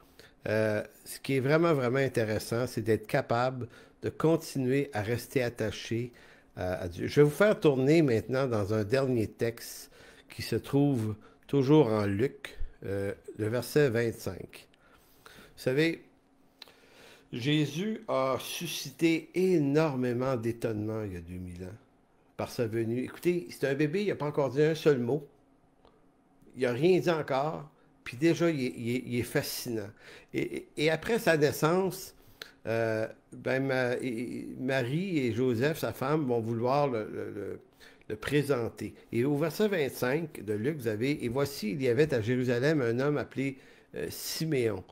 ce qui est vraiment, vraiment intéressant, c'est d'être capable de continuer à rester attaché à Dieu. Je vais vous faire tourner maintenant dans un dernier texte qui se trouve toujours en Luc, le verset 25. Vous savez, Jésus a suscité énormément d'étonnement il y a 2000 ans par sa venue. Écoutez, c'est un bébé, il n'a pas encore dit un seul mot. Il n'a rien dit encore. Puis déjà, il est fascinant. Et après sa naissance, Marie et Joseph, sa femme, vont vouloir le présenter. Et au verset 25 de Luc, vous avez, « Et voici, il y avait à Jérusalem un homme appelé Siméon.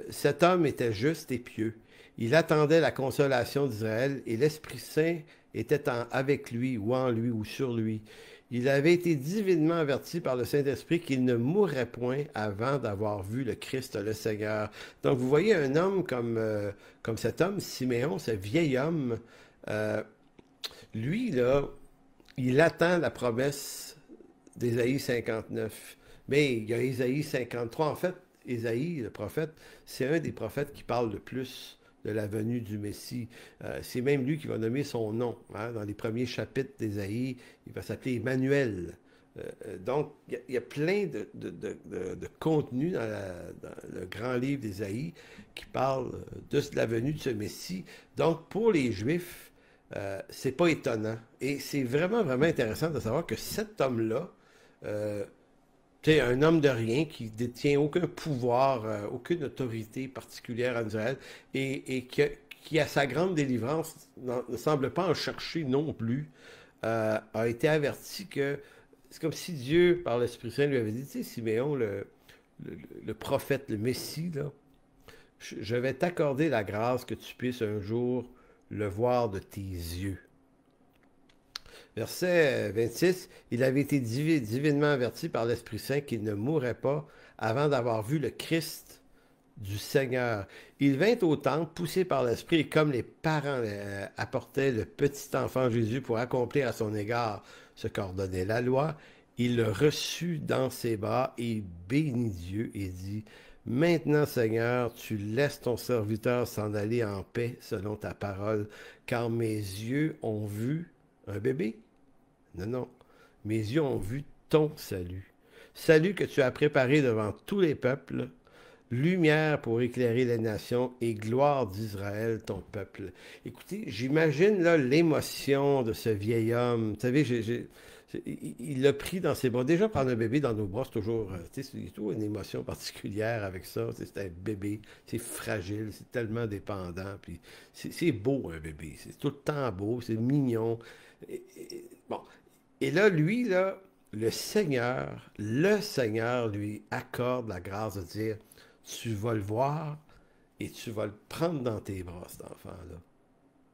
Cet homme était juste et pieux. Il attendait la consolation d'Israël et l'Esprit Saint était avec lui ou en lui ou sur lui. Il avait été divinement averti par le Saint-Esprit qu'il ne mourrait point avant d'avoir vu le Christ, le Seigneur. » Donc, vous voyez un homme comme cet homme, Siméon, ce vieil homme, lui, là, il attend la promesse d'Ésaïe 59. Mais il y a Ésaïe 53. En fait, Ésaïe, le prophète, c'est un des prophètes qui parle le plus de la venue du Messie. C'est même lui qui va nommer son nom. Hein. Dans les premiers chapitres d'Ésaïe, il va s'appeler Emmanuel. Donc, il y a plein de contenu dans le grand livre d'Ésaïe qui parle de la venue de ce Messie. Donc, pour les Juifs, c'est pas étonnant. Et c'est vraiment, vraiment intéressant de savoir que cet homme-là, un homme de rien qui détient aucun pouvoir, aucune autorité particulière en Israël et qui, à sa grande délivrance, ne semble pas en chercher non plus, a été averti que c'est comme si Dieu, par l'Esprit Saint, lui avait dit, tu sais, Siméon, le prophète, le Messie, là, je vais t'accorder la grâce que tu puisses un jour le voir de tes yeux. Verset 26, il avait été divinement averti par l'Esprit Saint qu'il ne mourrait pas avant d'avoir vu le Christ du Seigneur. Il vint au temple, poussé par l'Esprit, et comme les parents apportaient le petit enfant Jésus pour accomplir à son égard ce qu'ordonnait la loi, il le reçut dans ses bras et bénit Dieu et dit, « Maintenant, Seigneur, tu laisses ton serviteur s'en aller en paix selon ta parole, car mes yeux ont vu un bébé. Non, non. Mes yeux ont vu ton salut. Salut que tu as préparé devant tous les peuples, lumière pour éclairer les nations et gloire d'Israël, ton peuple. » Écoutez, j'imagine là l'émotion de ce vieil homme. Vous savez, il l'a pris dans ses bras. Déjà, prendre un bébé dans nos bras, c'est toujours une émotion particulière avec ça. C'est un bébé, c'est fragile, c'est tellement dépendant. Puis c'est beau, un bébé. C'est tout le temps beau, c'est mignon. Bon. Et là, lui, là, le Seigneur lui accorde la grâce de dire, tu vas le voir et tu vas le prendre dans tes bras, cet enfant-là.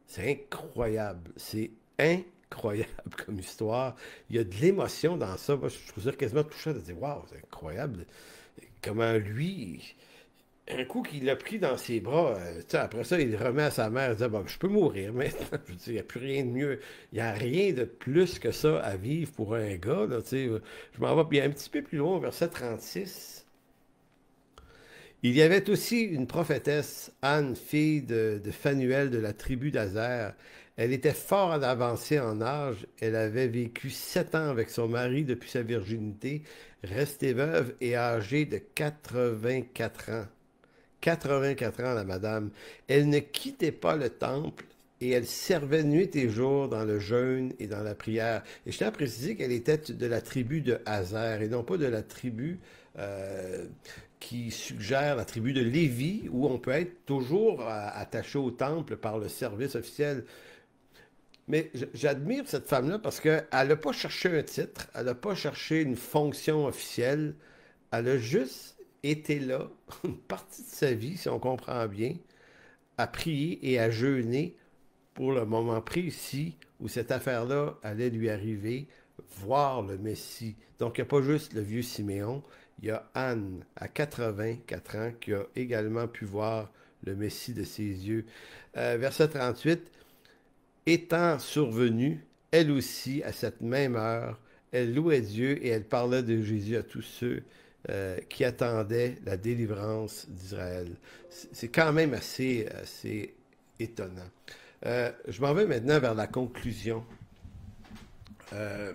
C'est incroyable. C'est incroyable comme histoire. Il y a de l'émotion dans ça. Moi, je trouve ça quasiment touchant de dire, waouh, c'est incroyable. Comment lui, un coup qu'il l'a pris dans ses bras, après ça, il le remet à sa mère, il dit, bon, je peux mourir maintenant. Je veux dire, il n'y a plus rien de mieux. Il n'y a rien de plus que ça à vivre pour un gars. Là, je m'en vais. Puis un petit peu plus loin, au verset 36. Il y avait aussi une prophétesse, Anne, fille de Phanuel de la tribu d'Azer. Elle était fort avancée en âge. Elle avait vécu 7 ans avec son mari depuis sa virginité, restée veuve et âgée de 84 ans. 84 ans, la madame. Elle ne quittait pas le temple et elle servait nuit et jour dans le jeûne et dans la prière. Et je tiens à préciser qu'elle était de la tribu de Hazer et non pas de la tribu euh, qui suggère la tribu de Lévi, où on peut être toujours attaché au temple par le service officiel. Mais j'admire cette femme-là parce qu'elle n'a pas cherché un titre, elle n'a pas cherché une fonction officielle, elle a juste été là, une partie de sa vie, si on comprend bien, à prier et à jeûner pour le moment précis où cette affaire-là allait lui arriver, voir le Messie. Donc, il n'y a pas juste le vieux Siméon, il y a Anne, à 84 ans, qui a également pu voir le Messie de ses yeux. Verset 38, étant survenue, elle aussi, à cette même heure, elle louait Dieu et elle parlait de Jésus à tous ceux qui attendaient la délivrance d'Israël. C'est quand même assez étonnant. Je m'en vais maintenant vers la conclusion. Euh,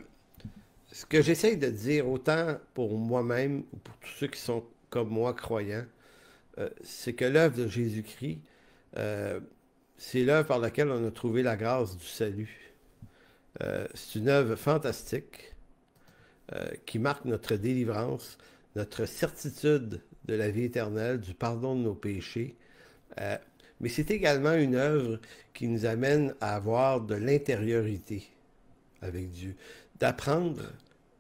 Ce que j'essaye de dire, autant pour moi-même ou pour tous ceux qui sont comme moi croyants, c'est que l'œuvre de Jésus-Christ, euh, c'est l'œuvre par laquelle on a trouvé la grâce du salut. C'est une œuvre fantastique qui marque notre délivrance, notre certitude de la vie éternelle, du pardon de nos péchés. Euh, mais c'est également une œuvre qui nous amène à avoir de l'intériorité avec Dieu, d'apprendre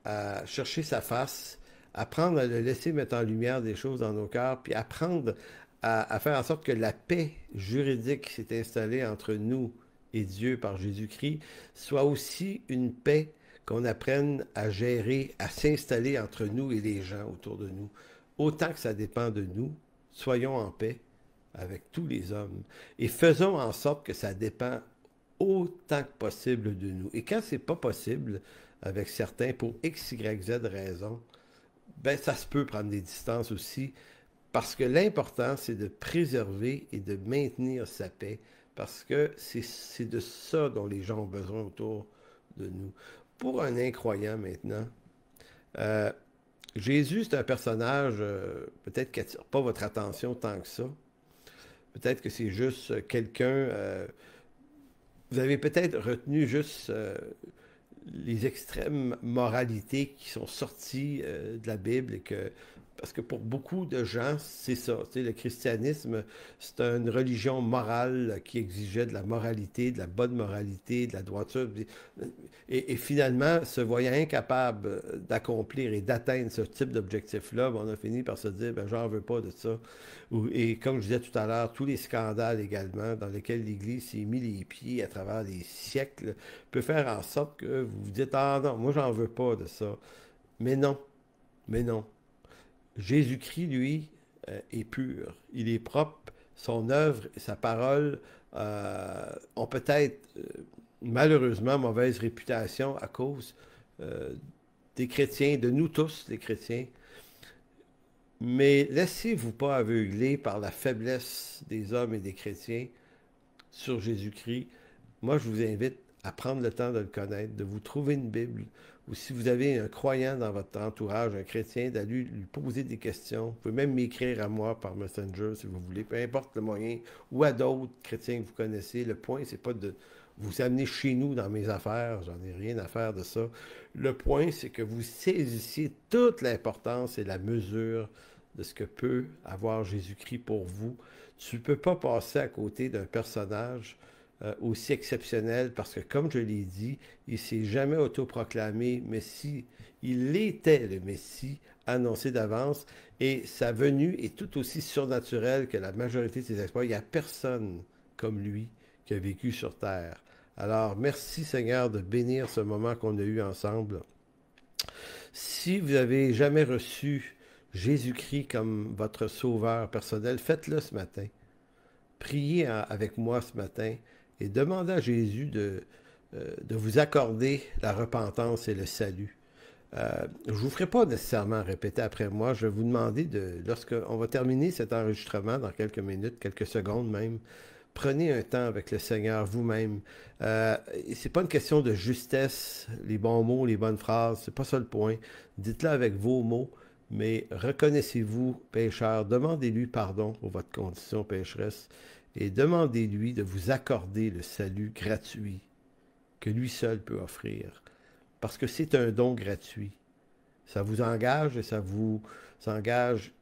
à chercher sa face, apprendre à le laisser mettre en lumière des choses dans nos cœurs, puis apprendre à faire en sorte que la paix juridique qui s'est installée entre nous et Dieu par Jésus-Christ soit aussi une paix qu'on apprenne à gérer, à s'installer entre nous et les gens autour de nous. Autant que ça dépend de nous, soyons en paix avec tous les hommes et faisons en sorte que ça dépend autant que possible de nous. Et quand c'est pas possible avec certains pour X, Y, Z raison, ben ça se peut prendre des distances aussi parce que l'important c'est de préserver et de maintenir sa paix parce que c'est de ça dont les gens ont besoin autour de nous. Pour un incroyant maintenant, euh, Jésus c'est un personnage peut-être qui n'attire pas votre attention tant que ça. Peut-être que c'est juste quelqu'un vous avez peut-être retenu juste les extrêmes moralités qui sont sorties de la Bible et que parce que pour beaucoup de gens, c'est ça. Tu sais, le christianisme, c'est une religion morale qui exigeait de la moralité, de la bonne moralité, de la droiture. Et finalement, se voyant incapable d'accomplir et d'atteindre ce type d'objectif-là, ben, on a fini par se dire, ben, j'en veux pas de ça. Et comme je disais tout à l'heure, tous les scandales également dans lesquels l'Église s'est mis les pieds à travers les siècles peut faire en sorte que vous vous dites, ah non, moi j'en veux pas de ça. Mais non, mais non. Jésus-Christ, lui, est pur. Il est propre. Son œuvre et sa parole ont peut-être malheureusement mauvaise réputation à cause euh, des chrétiens, de nous tous, les chrétiens. Mais laissez-vous pas aveugler par la faiblesse des hommes et des chrétiens sur Jésus-Christ. Moi, je vous invite à prendre le temps de le connaître, de vous trouver une Bible, ou si vous avez un croyant dans votre entourage, un chrétien, d'aller lui poser des questions. Vous pouvez même m'écrire à moi par Messenger si vous voulez, peu importe le moyen, ou à d'autres chrétiens que vous connaissez. Le point, c'est pas de vous amener chez nous dans mes affaires, j'en ai rien à faire de ça. Le point, c'est que vous saisissiez toute l'importance et la mesure de ce que peut avoir Jésus-Christ pour vous. Tu ne peux pas passer à côté d'un personnage aussi exceptionnel parce que, comme je l'ai dit, il ne s'est jamais autoproclamé Messie. Il était le Messie annoncé d'avance et sa venue est tout aussi surnaturelle que la majorité de ses exploits. Il n'y a personne comme lui qui a vécu sur terre. Alors, merci Seigneur de bénir ce moment qu'on a eu ensemble. Si vous n'avez jamais reçu Jésus-Christ comme votre sauveur personnel, faites-le ce matin. Priez avec moi ce matin et demandez à Jésus de vous accorder la repentance et le salut. Je ne vous ferai pas nécessairement répéter après moi. Je vais vous demander lorsqu'on va terminer cet enregistrement dans quelques minutes, quelques secondes même, prenez un temps avec le Seigneur vous-même. C'est pas une question de justesse, les bons mots, les bonnes phrases, c'est pas ça le point. Dites-le avec vos mots, mais reconnaissez-vous pécheur, demandez-lui pardon pour votre condition pécheresse et demandez-lui de vous accorder le salut gratuit que lui seul peut offrir. Parce que c'est un don gratuit. Ça vous engage et ça vous engage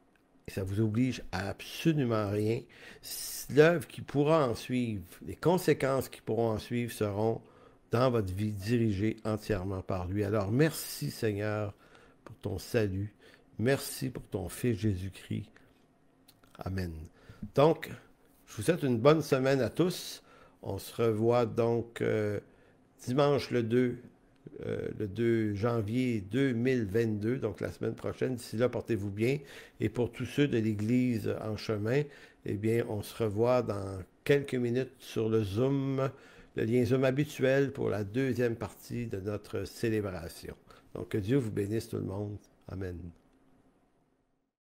et ça vous oblige à absolument rien. L'œuvre qui pourra en suivre, les conséquences qui pourront en suivre seront dans votre vie dirigées entièrement par lui. Alors merci Seigneur pour ton salut. Merci pour ton Fils Jésus-Christ. Amen. Donc, je vous souhaite une bonne semaine à tous. On se revoit donc dimanche le 2 janvier 2022, donc la semaine prochaine. D'ici là, portez-vous bien. Et pour tous ceux de l'Église en chemin, eh bien, on se revoit dans quelques minutes sur le Zoom, le lien Zoom habituel pour la deuxième partie de notre célébration. Donc, que Dieu vous bénisse tout le monde. Amen.